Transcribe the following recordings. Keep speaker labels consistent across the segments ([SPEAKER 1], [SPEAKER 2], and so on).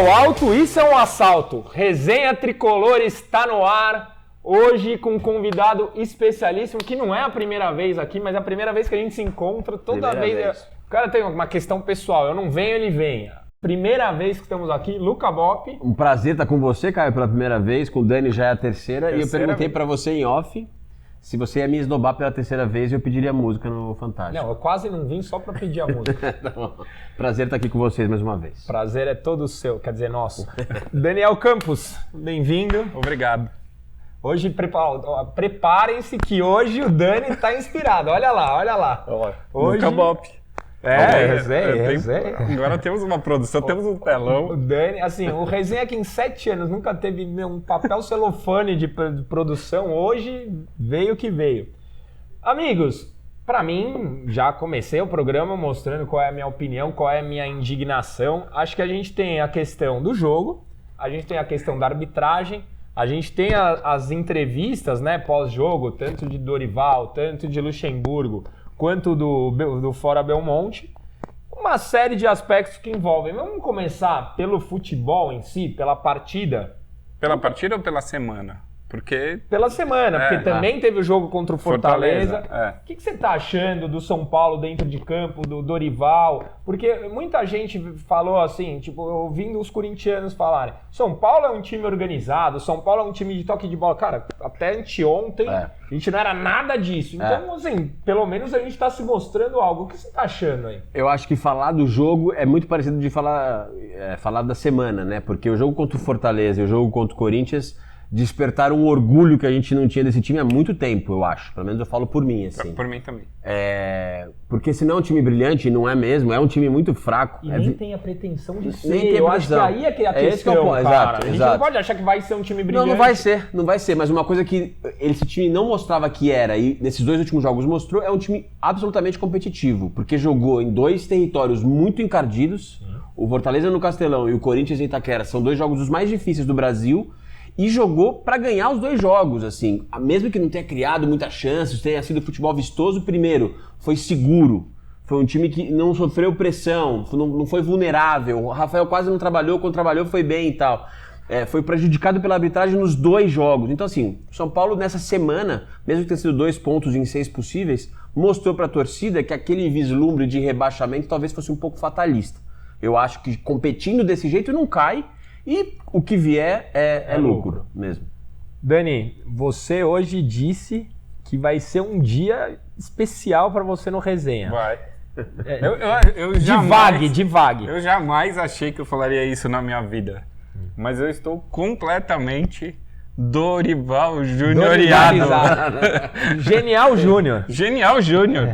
[SPEAKER 1] ao alto, isso é um assalto. Resenha Tricolor está no ar. Hoje com um convidado especialíssimo, que não é a primeira vez aqui, mas é a primeira vez que a gente se encontra. Toda vez. O cara tem uma questão pessoal, eu não venho, ele vem. Primeira vez que estamos aqui, Luca Bop.
[SPEAKER 2] Um prazer estar com você, Caio, pela primeira vez. Com o Dani já é a terceira. E eu perguntei pra você em off se você ia me esnobar pela terceira vez e eu pediria música no Fantástico.
[SPEAKER 1] Não, eu quase não vim só pra pedir a música.
[SPEAKER 2] Tá bom. Prazer estar aqui com vocês mais uma vez.
[SPEAKER 1] Prazer é todo seu, quer dizer, nosso. Daniel Campos, bem-vindo.
[SPEAKER 3] Obrigado.
[SPEAKER 1] Hoje, preparem-se que hoje o Dani está inspirado. Olha lá.
[SPEAKER 3] Hoje... Luca Bop.
[SPEAKER 1] Resenha.
[SPEAKER 3] Agora temos uma produção, temos um telão.
[SPEAKER 1] O Dani, assim, o Resenha que em 7 anos nunca teve um papel celofane de produção, hoje veio o que veio. Amigos, para mim, já comecei o programa mostrando qual é a minha opinião, qual é a minha indignação. Acho que a gente tem a questão do jogo, a gente tem a questão da arbitragem, a gente tem as entrevistas, né, pós-jogo, tanto de Dorival, tanto de Luxemburgo, quanto do Fora Belmonte, uma série de aspectos que envolvem. Vamos começar pelo futebol em si, pela partida?
[SPEAKER 3] Pela partida ou pela semana? Porque...
[SPEAKER 1] Pela semana, porque também teve o jogo contra o Fortaleza. O que você está achando do São Paulo dentro de campo, do Dorival? Porque muita gente falou assim, tipo, ouvindo os corintianos falarem, São Paulo é um time organizado, São Paulo é um time de toque de bola. Cara, até anteontem a gente não era nada disso. Então, assim, pelo menos a gente está se mostrando algo. O que você está achando aí?
[SPEAKER 2] Eu acho que falar do jogo é muito parecido de falar da semana, né? Porque o jogo contra o Fortaleza e o jogo contra o Corinthians despertaram um orgulho que a gente não tinha desse time há muito tempo, eu acho. Pelo menos eu falo por mim, assim.
[SPEAKER 3] Por mim também.
[SPEAKER 2] Porque se não é um time brilhante, não é mesmo, é um time muito fraco.
[SPEAKER 1] E nem tem a pretensão de ser.
[SPEAKER 2] Nem tem
[SPEAKER 1] eu acho que aí é que a questão, cara.
[SPEAKER 2] Exato,
[SPEAKER 1] a gente não pode achar que vai ser um time brilhante.
[SPEAKER 2] Não vai ser. Mas uma coisa que esse time não mostrava que era, e nesses 2 últimos jogos mostrou, é um time absolutamente competitivo. Porque jogou em 2 territórios muito encardidos. O Fortaleza no Castelão e o Corinthians em Itaquera são 2 jogos dos mais difíceis do Brasil. E jogou para ganhar os 2 jogos, assim. Mesmo que não tenha criado muitas chances, tenha sido futebol vistoso, primeiro, foi seguro. Foi um time que não sofreu pressão, não foi vulnerável. O Rafael quase não trabalhou, quando trabalhou foi bem e tal. Foi prejudicado pela arbitragem nos 2 jogos. Então, assim, o São Paulo nessa semana, mesmo que tenha sido 2 pontos em 6 possíveis, mostrou para a torcida que aquele vislumbre de rebaixamento talvez fosse um pouco fatalista. Eu acho que competindo desse jeito não cai. E o que vier é lucro mesmo.
[SPEAKER 1] Dani, você hoje disse que vai ser um dia especial para você no Resenha.
[SPEAKER 3] Vai. Eu jamais,
[SPEAKER 1] divague.
[SPEAKER 3] Eu jamais achei que eu falaria isso na minha vida. Mas eu estou completamente Dorival Junioriado.
[SPEAKER 1] Genial Júnior.
[SPEAKER 3] Genial Júnior.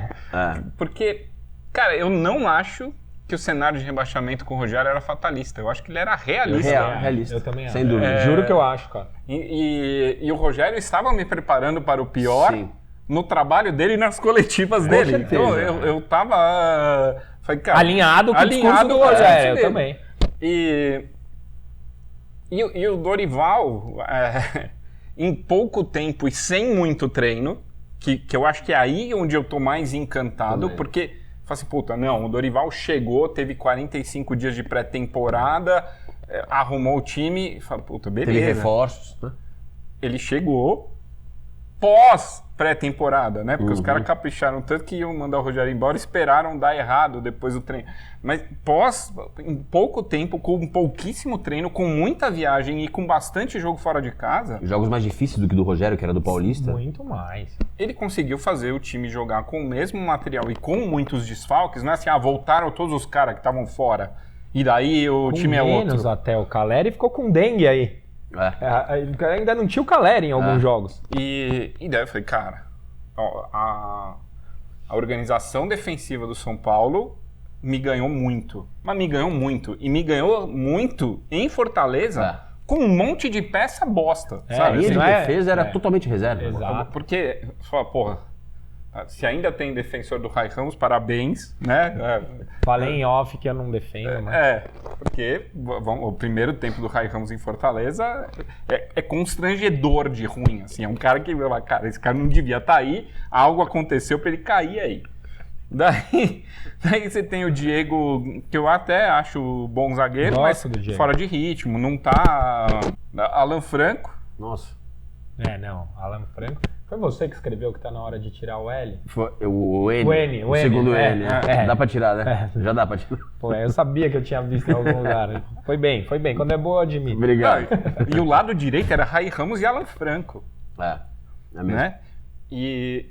[SPEAKER 3] Porque, cara, eu não acho que o cenário de rebaixamento com o Rogério era fatalista. Eu acho que ele era realista.
[SPEAKER 1] Eu também acho.
[SPEAKER 2] Sem dúvida.
[SPEAKER 1] Juro que eu acho, cara.
[SPEAKER 3] E o Rogério estava me preparando para o pior no trabalho dele e nas coletivas dele.
[SPEAKER 2] Certeza.
[SPEAKER 3] Então eu tava... Falei, cara,
[SPEAKER 1] alinhado com o discurso do Rogério, eu também.
[SPEAKER 3] E o Dorival, em pouco tempo e sem muito treino, que eu acho que é aí onde eu tô mais encantado,
[SPEAKER 2] também.
[SPEAKER 3] Porque... Assim, puta, não, o Dorival chegou, teve 45 dias de pré-temporada, arrumou o time, fala, puta, beleza.
[SPEAKER 2] Teve reforços, né?
[SPEAKER 3] Ele chegou pós-pré-temporada, né? Porque os caras capricharam tanto que iam mandar o Rogério embora, esperaram dar errado depois do treino. Mas em pouco tempo, com pouquíssimo treino, com muita viagem e com bastante jogo fora de casa...
[SPEAKER 2] Jogos mais difíceis do que do Rogério, que era do Paulista.
[SPEAKER 1] Muito mais.
[SPEAKER 3] Ele conseguiu fazer o time jogar com o mesmo material e com muitos desfalques. Não é assim, voltaram todos os caras que estavam fora e daí o time é outro.
[SPEAKER 1] Menos até o Caleri ficou com dengue aí. Ainda não tinha o Caleri em alguns jogos.
[SPEAKER 3] E daí eu falei, cara, a organização defensiva do São Paulo me ganhou muito. Mas me ganhou muito. E me ganhou muito em Fortaleza com um monte de peça bosta. Sabe?
[SPEAKER 2] A linha
[SPEAKER 3] Assim,
[SPEAKER 2] de defesa era totalmente reserva.
[SPEAKER 1] Exato.
[SPEAKER 3] Porque, porra, se ainda tem defensor do Rai Ramos, parabéns, né?
[SPEAKER 1] Falei em off que eu não defendo, mas...
[SPEAKER 3] Porque o primeiro tempo do Rai Ramos em Fortaleza é constrangedor de ruim, assim. É um cara que, cara, esse cara não devia estar aí, algo aconteceu para ele cair aí. Daí você tem o Diego, que eu até acho bom zagueiro,
[SPEAKER 1] Gosto
[SPEAKER 3] mas
[SPEAKER 1] do Diego.
[SPEAKER 3] fora de ritmo, não tá... Alan Franco.
[SPEAKER 2] Nossa.
[SPEAKER 1] Não, Alan Franco. Foi você que escreveu que tá na hora de tirar o L?
[SPEAKER 2] O N.
[SPEAKER 1] O N,
[SPEAKER 2] O segundo
[SPEAKER 1] é,
[SPEAKER 2] N.
[SPEAKER 1] é.
[SPEAKER 2] Dá pra tirar, né? Já dá pra tirar.
[SPEAKER 1] Pô, eu sabia que eu tinha visto em algum lugar. Foi bem. Quando é boa, eu admito.
[SPEAKER 2] Obrigado.
[SPEAKER 3] E o lado direito era Rai Ramos e Alan Franco.
[SPEAKER 2] É mesmo.
[SPEAKER 3] Né? E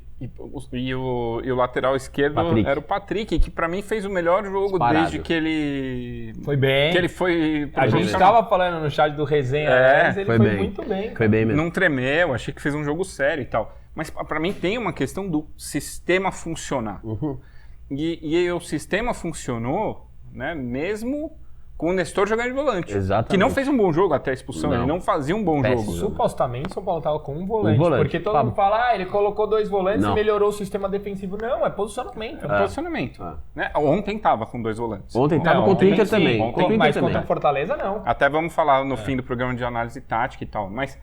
[SPEAKER 3] o lateral esquerdo
[SPEAKER 2] Patrick.
[SPEAKER 3] era o Patrick, que pra mim fez o melhor jogo
[SPEAKER 2] Disparado.
[SPEAKER 3] desde que ele...
[SPEAKER 1] Foi bem.
[SPEAKER 3] Que ele foi...
[SPEAKER 1] A gente estava falando no chat do Resenha, mas ele foi
[SPEAKER 2] bem.
[SPEAKER 1] muito bem.
[SPEAKER 2] Foi bem mesmo.
[SPEAKER 3] Não tremeu, achei que fez um jogo sério e tal. Mas pra mim tem uma questão do sistema funcionar.
[SPEAKER 2] Uhum.
[SPEAKER 3] E o sistema funcionou, né, mesmo com o Nestor jogando de volante.
[SPEAKER 2] Exatamente.
[SPEAKER 3] Que não fez um bom jogo até a expulsão,
[SPEAKER 2] Não.
[SPEAKER 3] ele não fazia um bom
[SPEAKER 2] Péssimo.
[SPEAKER 3] jogo.
[SPEAKER 1] Supostamente, o São Paulo tava com um volante. Porque todo
[SPEAKER 2] Pablo.
[SPEAKER 1] mundo fala, ele colocou 2 volantes
[SPEAKER 2] Não.
[SPEAKER 1] e melhorou o sistema defensivo. Não, é posicionamento.
[SPEAKER 3] É posicionamento. Né? Ontem tava com 2 volantes.
[SPEAKER 2] Ontem tava
[SPEAKER 1] Não,
[SPEAKER 2] contra o Inter
[SPEAKER 1] sim,
[SPEAKER 2] também.
[SPEAKER 3] ontem,
[SPEAKER 2] Contra o Inter
[SPEAKER 1] mas
[SPEAKER 2] também.
[SPEAKER 1] contra o Fortaleza, não.
[SPEAKER 3] Até vamos falar no fim do programa de análise tática e tal. Mas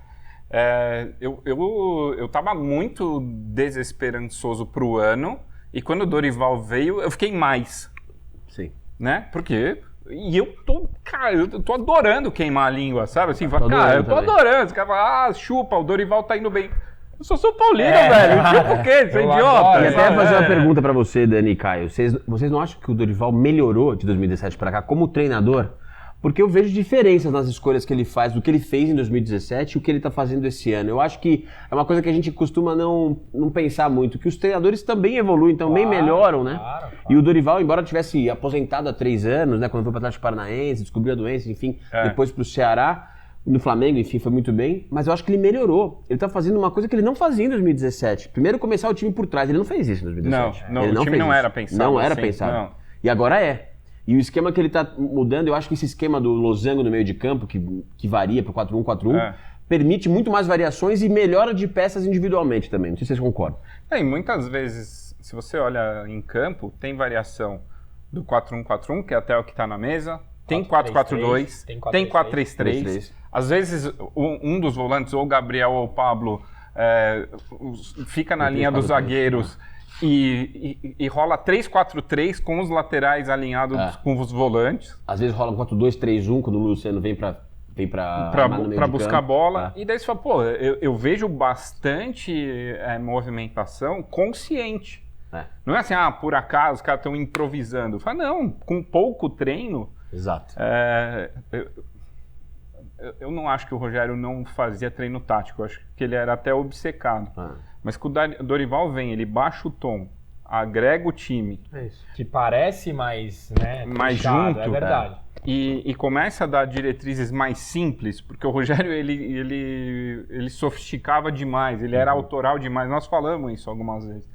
[SPEAKER 3] eu tava muito desesperançoso pro ano. E quando o Dorival veio, eu fiquei mais.
[SPEAKER 2] Sim.
[SPEAKER 3] Né? Porque... E eu tô adorando queimar a língua, sabe? Assim,
[SPEAKER 2] Tô
[SPEAKER 3] cara, eu tô
[SPEAKER 2] adorando
[SPEAKER 3] adorando. Os caras falam, chupa, o Dorival tá indo bem. Eu sou São Paulino, velho. Chupa o quê? Você é
[SPEAKER 1] Eu
[SPEAKER 3] idiota.
[SPEAKER 1] adoro,
[SPEAKER 2] E até
[SPEAKER 1] É.
[SPEAKER 2] fazer uma pergunta pra você, Dani e Caio. Vocês não acham que o Dorival melhorou de 2017 pra cá como treinador? Porque eu vejo diferenças nas escolhas que ele faz, do que ele fez em 2017 e o que ele tá fazendo esse ano. Eu acho que é uma coisa que a gente costuma não pensar muito, que os treinadores também evoluem, também melhoram, né?
[SPEAKER 1] Claro.
[SPEAKER 2] E o Dorival, embora tivesse aposentado há 3 anos, né, quando foi para o Atlético Paranaense, descobriu a doença, enfim, depois para o Ceará, no Flamengo, enfim, foi muito bem, mas eu acho que ele melhorou. Ele tá fazendo uma coisa que ele não fazia em 2017. Primeiro começar o time por trás, ele não fez isso em 2017.
[SPEAKER 3] Não,
[SPEAKER 2] Ele
[SPEAKER 3] o time
[SPEAKER 2] fez
[SPEAKER 3] não
[SPEAKER 2] isso.
[SPEAKER 3] era pensado
[SPEAKER 2] Não era
[SPEAKER 3] assim,
[SPEAKER 2] pensado.
[SPEAKER 3] não.
[SPEAKER 2] E agora é. E o esquema que ele tá mudando, eu acho que esse esquema do losango no meio de campo, que varia para 4-1-4-1, permite muito mais variações e melhora de peças individualmente também. Não sei se vocês concordam.
[SPEAKER 3] E muitas vezes, se você olha em campo, tem variação do 4-1-4-1, que é até o que está na mesa, tem 4-4-2, tem 4-3-3. Às vezes, um dos volantes, ou o Gabriel ou o Pablo, fica na linha dos zagueiros e rola 3-4-3 com os laterais alinhados com os volantes.
[SPEAKER 2] Às vezes rola um 4-2-3-1, quando o Luciano vem para
[SPEAKER 3] buscar a bola. E daí você fala, pô, eu vejo bastante movimentação consciente. Não é assim, por acaso os caras estão improvisando. Fala, não, com pouco treino.
[SPEAKER 2] Exato.
[SPEAKER 3] Eu não acho que o Rogério não fazia treino tático, eu acho que ele era até obcecado. Mas quando o Dorival vem, ele baixa o tom, agrega o time.
[SPEAKER 1] Que parece mais, né,
[SPEAKER 3] mais
[SPEAKER 1] fechado,
[SPEAKER 3] junto.
[SPEAKER 1] é verdade.
[SPEAKER 3] E começa a dar diretrizes mais simples, porque o Rogério ele sofisticava demais, ele era autoral demais. Nós falamos isso algumas vezes.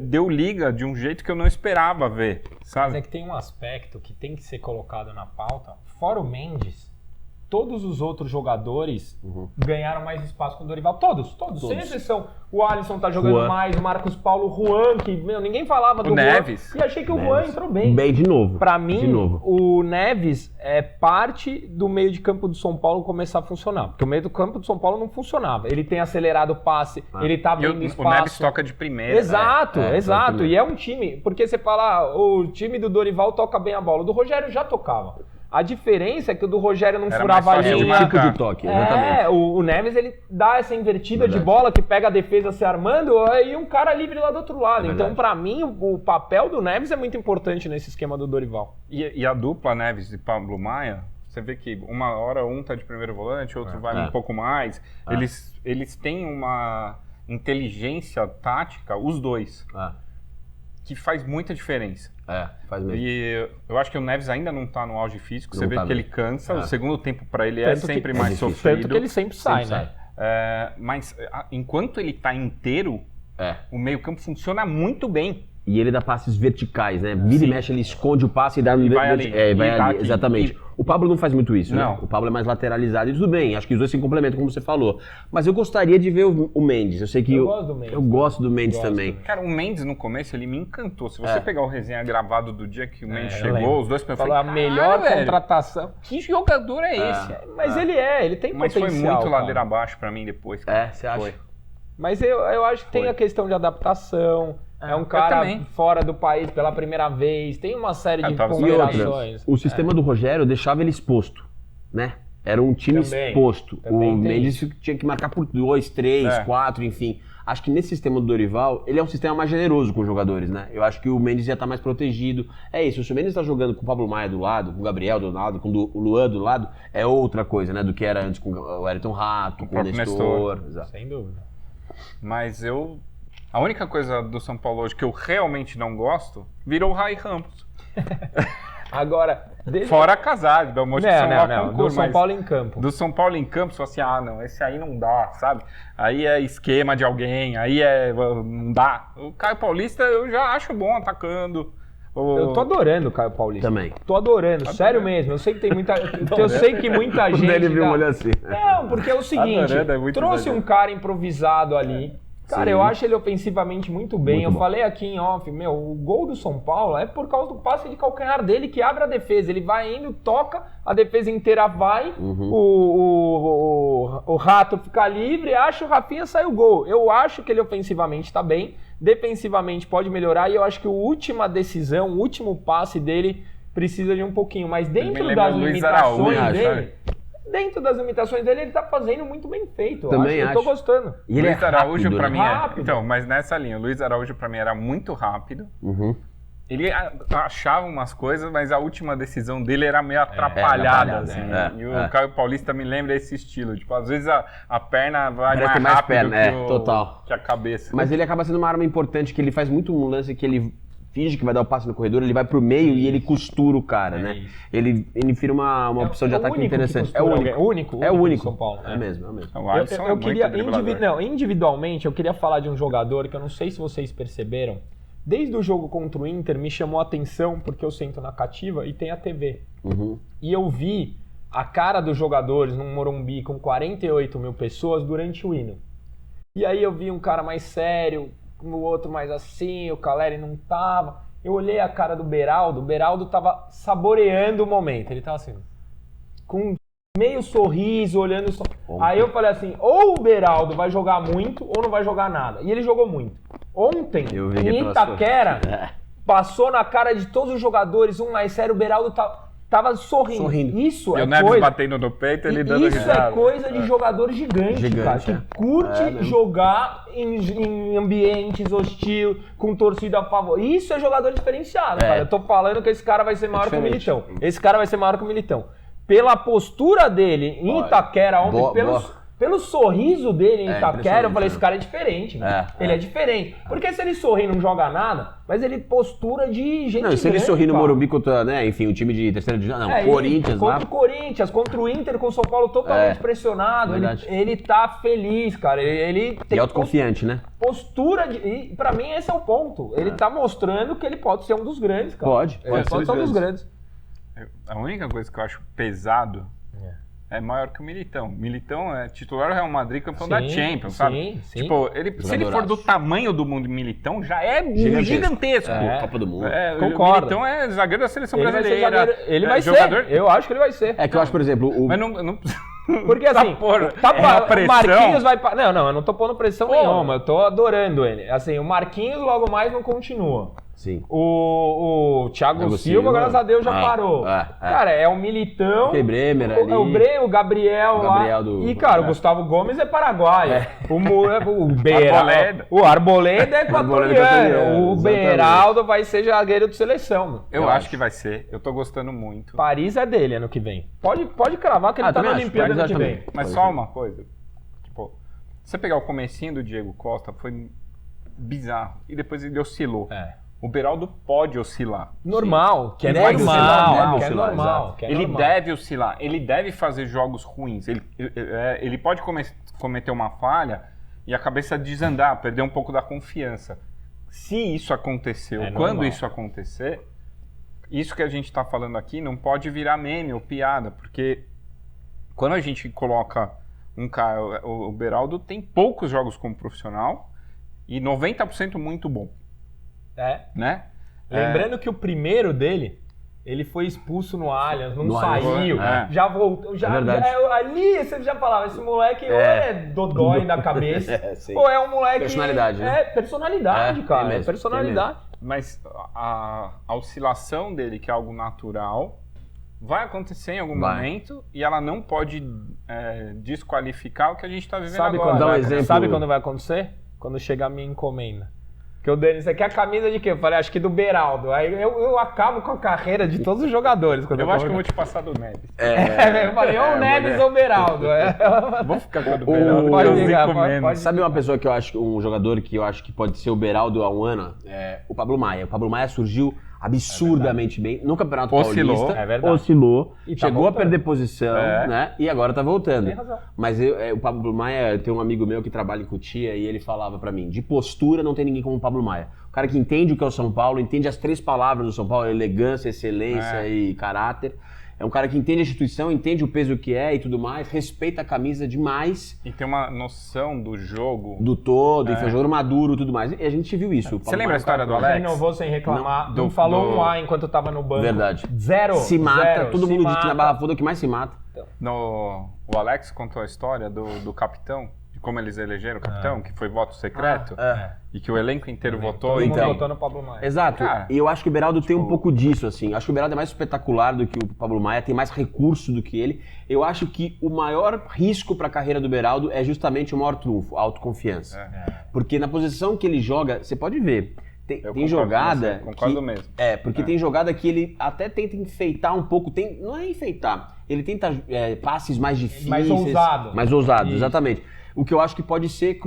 [SPEAKER 3] Deu liga de um jeito que eu não esperava ver, sabe?
[SPEAKER 1] Mas é que tem um aspecto que tem que ser colocado na pauta. Fora o Mendes, todos os outros jogadores ganharam mais espaço com o Dorival. Todos. Sem exceção. O Alisson tá jogando
[SPEAKER 2] Juan.
[SPEAKER 1] mais, o Marcos Paulo, o Juan, que ninguém falava do Juan.
[SPEAKER 3] Neves.
[SPEAKER 1] E achei que o Juan entrou bem.
[SPEAKER 2] Bem de novo.
[SPEAKER 1] Pra mim,
[SPEAKER 2] de novo.
[SPEAKER 1] o Neves é parte do meio de campo do São Paulo começar a funcionar. Porque o meio do campo do São Paulo não funcionava. Ele tem acelerado o passe, ele tá
[SPEAKER 3] E
[SPEAKER 1] abrindo espaço.
[SPEAKER 3] o Neves toca de primeira.
[SPEAKER 1] Exato.
[SPEAKER 2] exatamente.
[SPEAKER 1] E é um time, porque você fala, o time do Dorival toca bem a bola, o do Rogério já tocava. A diferença é que o do Rogério não
[SPEAKER 3] Era
[SPEAKER 1] furava a
[SPEAKER 3] mais fácil de
[SPEAKER 1] linha.
[SPEAKER 3] marcar.
[SPEAKER 2] Tipo de toque, exatamente.
[SPEAKER 1] O Neves, ele dá essa invertida
[SPEAKER 2] Verdade.
[SPEAKER 1] de bola que pega a defesa se armando e um cara livre lá do outro lado. Então,
[SPEAKER 2] verdade.
[SPEAKER 1] pra mim, o papel do Neves é muito importante nesse esquema do Dorival.
[SPEAKER 3] E a dupla Neves e Pablo Maia, você vê que uma hora um tá de primeiro volante, outro vai um pouco mais. Eles têm uma inteligência tática, os dois, que faz muita diferença.
[SPEAKER 2] Faz mesmo.
[SPEAKER 3] E eu acho que o Neves ainda não tá no auge físico, você
[SPEAKER 2] Não
[SPEAKER 3] vê
[SPEAKER 2] tá
[SPEAKER 3] que
[SPEAKER 2] mesmo.
[SPEAKER 3] ele cansa, o segundo tempo para ele
[SPEAKER 1] Tanto
[SPEAKER 3] sempre
[SPEAKER 1] que-
[SPEAKER 3] mais
[SPEAKER 2] é difícil.
[SPEAKER 3] sofrido.
[SPEAKER 1] Tanto que ele sempre sai, né?
[SPEAKER 3] Mas enquanto ele tá inteiro, o meio campo funciona muito bem.
[SPEAKER 2] E ele dá passes verticais, né? Vira e mexe, ele esconde o passe e dá no
[SPEAKER 3] vai ali.
[SPEAKER 2] vai
[SPEAKER 3] E tá
[SPEAKER 2] ali.
[SPEAKER 3] aqui.
[SPEAKER 2] Exatamente. O Pablo não faz muito isso,
[SPEAKER 3] Não.
[SPEAKER 2] né? O Pablo é mais lateralizado e tudo bem. Acho que os dois se complementam, como você falou. Mas eu gostaria de ver o Mendes. Eu sei que
[SPEAKER 1] Eu gosto do Mendes.
[SPEAKER 2] Eu gosto do Mendes
[SPEAKER 1] Gosto
[SPEAKER 2] também.
[SPEAKER 3] Cara, o Mendes no começo, ele me encantou. Se você pegar o resenha gravado do dia que o Mendes
[SPEAKER 1] eu
[SPEAKER 3] chegou,
[SPEAKER 1] lembro.
[SPEAKER 3] os dois
[SPEAKER 1] Falou a melhor contratação.
[SPEAKER 3] Que jogador é esse?
[SPEAKER 1] Mas ele tem
[SPEAKER 3] Mas
[SPEAKER 1] potencial.
[SPEAKER 3] foi muito
[SPEAKER 1] cara.
[SPEAKER 3] ladeira abaixo pra mim depois. cara.
[SPEAKER 2] Você acha?
[SPEAKER 3] Foi.
[SPEAKER 1] Mas eu acho que tem a questão de adaptação. É um cara
[SPEAKER 3] também.
[SPEAKER 1] fora do país pela primeira vez. Tem uma série de
[SPEAKER 3] tava
[SPEAKER 1] ponderações.
[SPEAKER 2] O sistema do Rogério deixava ele exposto, né? Era um time
[SPEAKER 1] Também.
[SPEAKER 2] exposto.
[SPEAKER 1] Também
[SPEAKER 2] O
[SPEAKER 1] tem
[SPEAKER 2] Mendes tinha que marcar por 2, 3, 4, enfim. Acho que nesse sistema do Dorival, ele é um sistema mais generoso com os jogadores, né? Eu acho que o Mendes já tá mais protegido. É isso, se o Mendes tá jogando com o Pablo Maia do lado, com o Gabriel do lado, com o Luan do lado, é outra coisa, né? Do que era antes com o Ayrton Rato, com o Nestor. Exato.
[SPEAKER 1] Sem dúvida.
[SPEAKER 3] Mas a única coisa do São Paulo hoje que eu realmente não gosto, virou o Rai Ramos.
[SPEAKER 1] Agora...
[SPEAKER 3] Fora Casares, Belmonte, que são lá
[SPEAKER 1] não.
[SPEAKER 3] concurso,
[SPEAKER 1] Do São
[SPEAKER 3] mas
[SPEAKER 1] Paulo em campo.
[SPEAKER 3] do São Paulo em campo, só assim, não, esse aí não dá, sabe? Aí é esquema de alguém, não dá. O Caio Paulista eu já acho bom atacando.
[SPEAKER 1] Eu tô adorando o Caio Paulista.
[SPEAKER 2] Também.
[SPEAKER 1] Tô adorando, sério mesmo. Eu sei que tem muita... eu sei que muita gente...
[SPEAKER 2] Quando ele viu, olha assim.
[SPEAKER 1] Não, porque é o seguinte,
[SPEAKER 3] Adorando, é muito
[SPEAKER 1] trouxe
[SPEAKER 3] exagero.
[SPEAKER 1] um cara improvisado ali. Cara,
[SPEAKER 2] Sim.
[SPEAKER 1] eu acho ele ofensivamente muito bem.
[SPEAKER 2] Muito
[SPEAKER 1] eu
[SPEAKER 2] bom.
[SPEAKER 1] falei aqui em off, o gol do São Paulo é por causa do passe de calcanhar dele que abre a defesa. Ele vai indo, toca, a defesa inteira vai, o Rato fica livre, acha o Rafinha, sai o gol. Eu acho que ele ofensivamente tá bem, defensivamente pode melhorar e eu acho que a última decisão, o último passe dele precisa de um pouquinho. Mas
[SPEAKER 3] Ele me
[SPEAKER 1] dentro
[SPEAKER 3] lembra
[SPEAKER 1] das
[SPEAKER 3] o Luiz
[SPEAKER 1] limitações
[SPEAKER 3] Araújo,
[SPEAKER 1] dele... Dentro das limitações dele, ele tá fazendo muito bem feito.
[SPEAKER 2] Também
[SPEAKER 1] Eu tô
[SPEAKER 2] acho.
[SPEAKER 1] gostando.
[SPEAKER 2] E ele
[SPEAKER 3] Luiz
[SPEAKER 2] é
[SPEAKER 3] Araújo
[SPEAKER 2] rápido,
[SPEAKER 3] pra
[SPEAKER 2] né?
[SPEAKER 3] mim
[SPEAKER 1] Rápido.
[SPEAKER 3] Então, mas nessa linha, o Luiz Araújo pra mim era muito rápido.
[SPEAKER 2] Uhum.
[SPEAKER 3] Ele achava umas coisas, mas a última decisão dele era meio atrapalhada, assim. E o Caio Paulista me lembra esse estilo. Tipo, às vezes a perna vai
[SPEAKER 2] Parece
[SPEAKER 3] mais
[SPEAKER 2] ter mais
[SPEAKER 3] rápido
[SPEAKER 2] perna, total.
[SPEAKER 3] que a cabeça.
[SPEAKER 2] Mas ele acaba sendo uma arma importante, que ele faz muito um lance que ele finge que vai dar o passe no corredor, ele vai pro meio e ele costura o cara, né?
[SPEAKER 1] isso.
[SPEAKER 2] Ele vira uma opção de ataque interessante.
[SPEAKER 1] É o único.
[SPEAKER 2] É o único.
[SPEAKER 1] do São Paulo.
[SPEAKER 2] É mesmo, é mesmo.
[SPEAKER 3] O Alisson é
[SPEAKER 1] Eu
[SPEAKER 3] muito
[SPEAKER 1] queria,
[SPEAKER 3] driblador.
[SPEAKER 1] individualmente, eu queria falar de um jogador que eu não sei se vocês perceberam. Desde o jogo contra o Inter, me chamou a atenção, porque eu sento na cativa e tem a TV.
[SPEAKER 2] Uhum.
[SPEAKER 1] E eu vi a cara dos jogadores num Morumbi com 48 mil pessoas durante o hino. E aí eu vi um cara mais sério, o outro mais assim, o Caleri não tava. Eu olhei a cara do Beraldo, o Beraldo tava saboreando o momento. Ele tava assim, com meio sorriso, olhando só. Aí eu falei assim, ou o Beraldo vai jogar muito ou não vai jogar nada. E ele jogou muito. Ontem,
[SPEAKER 2] Eu vi
[SPEAKER 1] em
[SPEAKER 2] que
[SPEAKER 1] Itaquera,
[SPEAKER 2] É.
[SPEAKER 1] passou na cara de todos os jogadores, um mais sério, o Beraldo tava sorrindo. Isso
[SPEAKER 3] E
[SPEAKER 1] é
[SPEAKER 3] o Neves
[SPEAKER 1] coisa...
[SPEAKER 3] batendo no peito, ele dando
[SPEAKER 1] Isso
[SPEAKER 3] risada.
[SPEAKER 1] é coisa de jogador gigante, cara,
[SPEAKER 2] Gigante,
[SPEAKER 1] que
[SPEAKER 2] é.
[SPEAKER 1] curte
[SPEAKER 2] É mesmo.
[SPEAKER 1] jogar em ambientes hostil, com torcida a favor. Isso é jogador diferenciado, cara. Eu tô falando que esse cara vai ser maior que o
[SPEAKER 2] diferente.
[SPEAKER 1] Militão. Esse cara vai ser maior que o Militão. Pela postura dele em Itaquera ontem, pelo sorriso dele em Itaquera, eu
[SPEAKER 2] impressionante,
[SPEAKER 1] falei,
[SPEAKER 2] né?
[SPEAKER 1] esse cara é diferente.
[SPEAKER 2] É,
[SPEAKER 1] Ele é diferente. Porque se ele sorri e não joga nada, mas ele postura de gente
[SPEAKER 2] Não, e se ele
[SPEAKER 1] grande,
[SPEAKER 2] sorrir no
[SPEAKER 1] cara.
[SPEAKER 2] Morumbi contra, né, enfim, o time de terceira divisão, não,
[SPEAKER 1] É,
[SPEAKER 2] Corinthians lá.
[SPEAKER 1] contra o Corinthians, contra o Inter, com o São Paulo totalmente pressionado.
[SPEAKER 2] verdade.
[SPEAKER 1] Ele tá feliz, cara. Ele
[SPEAKER 2] E
[SPEAKER 1] tem
[SPEAKER 2] autoconfiante, né?
[SPEAKER 1] postura de. E pra mim esse é o ponto. Ele tá mostrando que ele pode ser um dos grandes, cara.
[SPEAKER 2] Pode
[SPEAKER 1] Ele pode ser um dos grandes.
[SPEAKER 3] A única coisa que eu acho pesado é maior que o Militão. Militão é titular do Real Madrid, campeão da Champions, sabe?
[SPEAKER 1] sim.
[SPEAKER 3] Tipo, se ele for do tamanho do mundo Militão, já é gigantesco.
[SPEAKER 2] Copa do Mundo.
[SPEAKER 3] O Militão é zagueiro da seleção
[SPEAKER 1] Ele vai ser
[SPEAKER 3] brasileira.
[SPEAKER 1] zagueiro. Ele vai
[SPEAKER 3] jogador...
[SPEAKER 1] ser. Eu acho que ele vai ser.
[SPEAKER 2] É que eu acho, por exemplo, o...
[SPEAKER 3] Mas não...
[SPEAKER 1] Porque assim,
[SPEAKER 3] a
[SPEAKER 1] o
[SPEAKER 3] pressão.
[SPEAKER 1] Marquinhos vai... Não, eu não tô pondo pressão
[SPEAKER 3] Pô.
[SPEAKER 1] nenhuma. Eu tô adorando ele. Assim, o Marquinhos logo mais não continua.
[SPEAKER 2] Sim.
[SPEAKER 1] O Thiago
[SPEAKER 2] Thiago
[SPEAKER 1] Silva,
[SPEAKER 2] Silva.
[SPEAKER 1] graças a Deus, já parou. Cara, é o Militão,
[SPEAKER 2] Aquele Bremer ali.
[SPEAKER 1] o Gabriel lá. E, cara, o Gustavo Gomes é paraguaio. O Beraldo. O Arboleda é equatoriano. O Beraldo vai ser zagueiro de seleção. Meu.
[SPEAKER 3] Eu acho que vai ser. Eu tô gostando muito.
[SPEAKER 1] Paris é dele ano que vem. Pode cravar que ele tá na
[SPEAKER 2] também acho.
[SPEAKER 1] Olimpíada ano
[SPEAKER 2] Paris
[SPEAKER 1] que
[SPEAKER 2] acho
[SPEAKER 1] vem.
[SPEAKER 2] também.
[SPEAKER 3] Mas
[SPEAKER 2] Pode
[SPEAKER 3] só
[SPEAKER 2] ser.
[SPEAKER 3] uma coisa. Tipo, se você pegar o comecinho do Diego Costa, foi bizarro. E depois ele oscilou. O Beraldo pode oscilar.
[SPEAKER 1] Normal, que é
[SPEAKER 2] Deve oscilar,
[SPEAKER 1] normal,
[SPEAKER 2] deve
[SPEAKER 1] que é
[SPEAKER 2] oscilar,
[SPEAKER 1] normal.
[SPEAKER 2] exato.
[SPEAKER 1] que é
[SPEAKER 3] Ele
[SPEAKER 1] normal.
[SPEAKER 3] deve oscilar, ele deve fazer jogos ruins. Ele pode cometer uma falha e a cabeça desandar, perder um pouco da confiança. Se isso aconteceu, quando
[SPEAKER 1] normal.
[SPEAKER 3] isso acontecer, isso que a gente está falando aqui não pode virar meme ou piada, porque quando a gente coloca um cara, o Beraldo tem poucos jogos como profissional e 90% muito bom, né?
[SPEAKER 1] Lembrando que o primeiro dele Ele foi expulso no Allianz, não
[SPEAKER 2] No
[SPEAKER 1] saiu,
[SPEAKER 3] Allianz,
[SPEAKER 1] já voltou. Já,
[SPEAKER 2] É verdade.
[SPEAKER 1] ali você já falava, esse moleque ou é dodói da cabeça,
[SPEAKER 2] Sim.
[SPEAKER 1] ou é um moleque...
[SPEAKER 2] Personalidade, né?
[SPEAKER 1] É, personalidade, cara.
[SPEAKER 2] mesmo,
[SPEAKER 1] Personalidade.
[SPEAKER 3] Mas a oscilação dele, que é algo natural, vai acontecer em algum
[SPEAKER 2] Vai.
[SPEAKER 3] momento e ela não pode desqualificar o que a gente está vivendo
[SPEAKER 1] Sabe
[SPEAKER 3] agora.
[SPEAKER 1] quando,
[SPEAKER 2] Dá um
[SPEAKER 1] vai,
[SPEAKER 2] exemplo.
[SPEAKER 1] sabe quando vai acontecer? Quando chegar a minha encomenda. Que o Denis, você quer a camisa de quê? Eu falei, acho que do Beraldo. Aí eu acabo com a carreira de todos os jogadores. Quando
[SPEAKER 3] Eu acho que eu vou te passar do Neves.
[SPEAKER 1] eu falei, ou o Neves ou o Beraldo.
[SPEAKER 3] Vou ficar com a do
[SPEAKER 2] O-
[SPEAKER 3] Beraldo.
[SPEAKER 1] Pode
[SPEAKER 3] eu
[SPEAKER 1] ligar,
[SPEAKER 3] recomendo.
[SPEAKER 1] pode-
[SPEAKER 2] Sabe uma pessoa que eu acho, um jogador que eu acho que pode ser o Beraldo há um ano? É o Pablo Maia. O Pablo Maia surgiu absurdamente bem no Campeonato
[SPEAKER 3] Oscilou.
[SPEAKER 2] Paulista.
[SPEAKER 1] É verdade.
[SPEAKER 2] Oscilou.
[SPEAKER 1] E tá
[SPEAKER 2] Chegou a
[SPEAKER 1] voltando.
[SPEAKER 2] perder posição,
[SPEAKER 3] É.
[SPEAKER 2] né? E agora tá voltando.
[SPEAKER 1] Tem razão.
[SPEAKER 2] Mas o Pablo Maia, tem um amigo meu que trabalha em Cotia e ele falava pra mim, de postura não tem ninguém como o Pablo Maia. O cara que entende o que é o São Paulo, entende as 3 palavras do São Paulo, elegância, excelência e caráter. É um cara que entende a instituição, entende o peso que é e tudo mais, respeita a camisa demais
[SPEAKER 3] E tem uma noção do jogo.
[SPEAKER 2] do todo, e foi jogador maduro e tudo mais. E a gente viu isso. O
[SPEAKER 3] Você
[SPEAKER 2] Pablo
[SPEAKER 3] lembra a
[SPEAKER 2] Maia,
[SPEAKER 3] história do
[SPEAKER 2] cara,
[SPEAKER 3] Alex?
[SPEAKER 1] Renovou sem reclamar. Não,
[SPEAKER 3] Não,
[SPEAKER 1] falou
[SPEAKER 3] do-
[SPEAKER 1] um A enquanto eu tava no banco.
[SPEAKER 2] Verdade.
[SPEAKER 1] Zero.
[SPEAKER 2] Se mata,
[SPEAKER 1] zero,
[SPEAKER 2] todo
[SPEAKER 1] se
[SPEAKER 2] mundo diz que na
[SPEAKER 1] mata.
[SPEAKER 2] Barra Funda é o que mais se mata.
[SPEAKER 3] O Alex contou a história do capitão, de como eles elegeram o capitão, que foi voto secreto, e que o elenco inteiro votou.
[SPEAKER 1] Todo mundo
[SPEAKER 2] Então.
[SPEAKER 1] votou no Pablo Maia.
[SPEAKER 2] Exato.
[SPEAKER 3] Cara,
[SPEAKER 2] E eu acho que o Beraldo tem um pouco disso, assim. Acho que o Beraldo é mais espetacular do que o Pablo Maia, tem mais recurso do que ele. Eu acho que o maior risco para a carreira do Beraldo é justamente o maior trunfo, a autoconfiança. Porque na posição que ele joga, você pode ver, tem
[SPEAKER 3] Eu concordo
[SPEAKER 2] jogada...
[SPEAKER 3] com você, concordo
[SPEAKER 2] que-
[SPEAKER 3] mesmo.
[SPEAKER 2] porque tem jogada que ele até tenta enfeitar um pouco, não é enfeitar, ele tenta passes mais difíceis.
[SPEAKER 1] Mais ousado.
[SPEAKER 2] Mais ousado,
[SPEAKER 1] Isso.
[SPEAKER 2] exatamente. O que eu acho que pode ser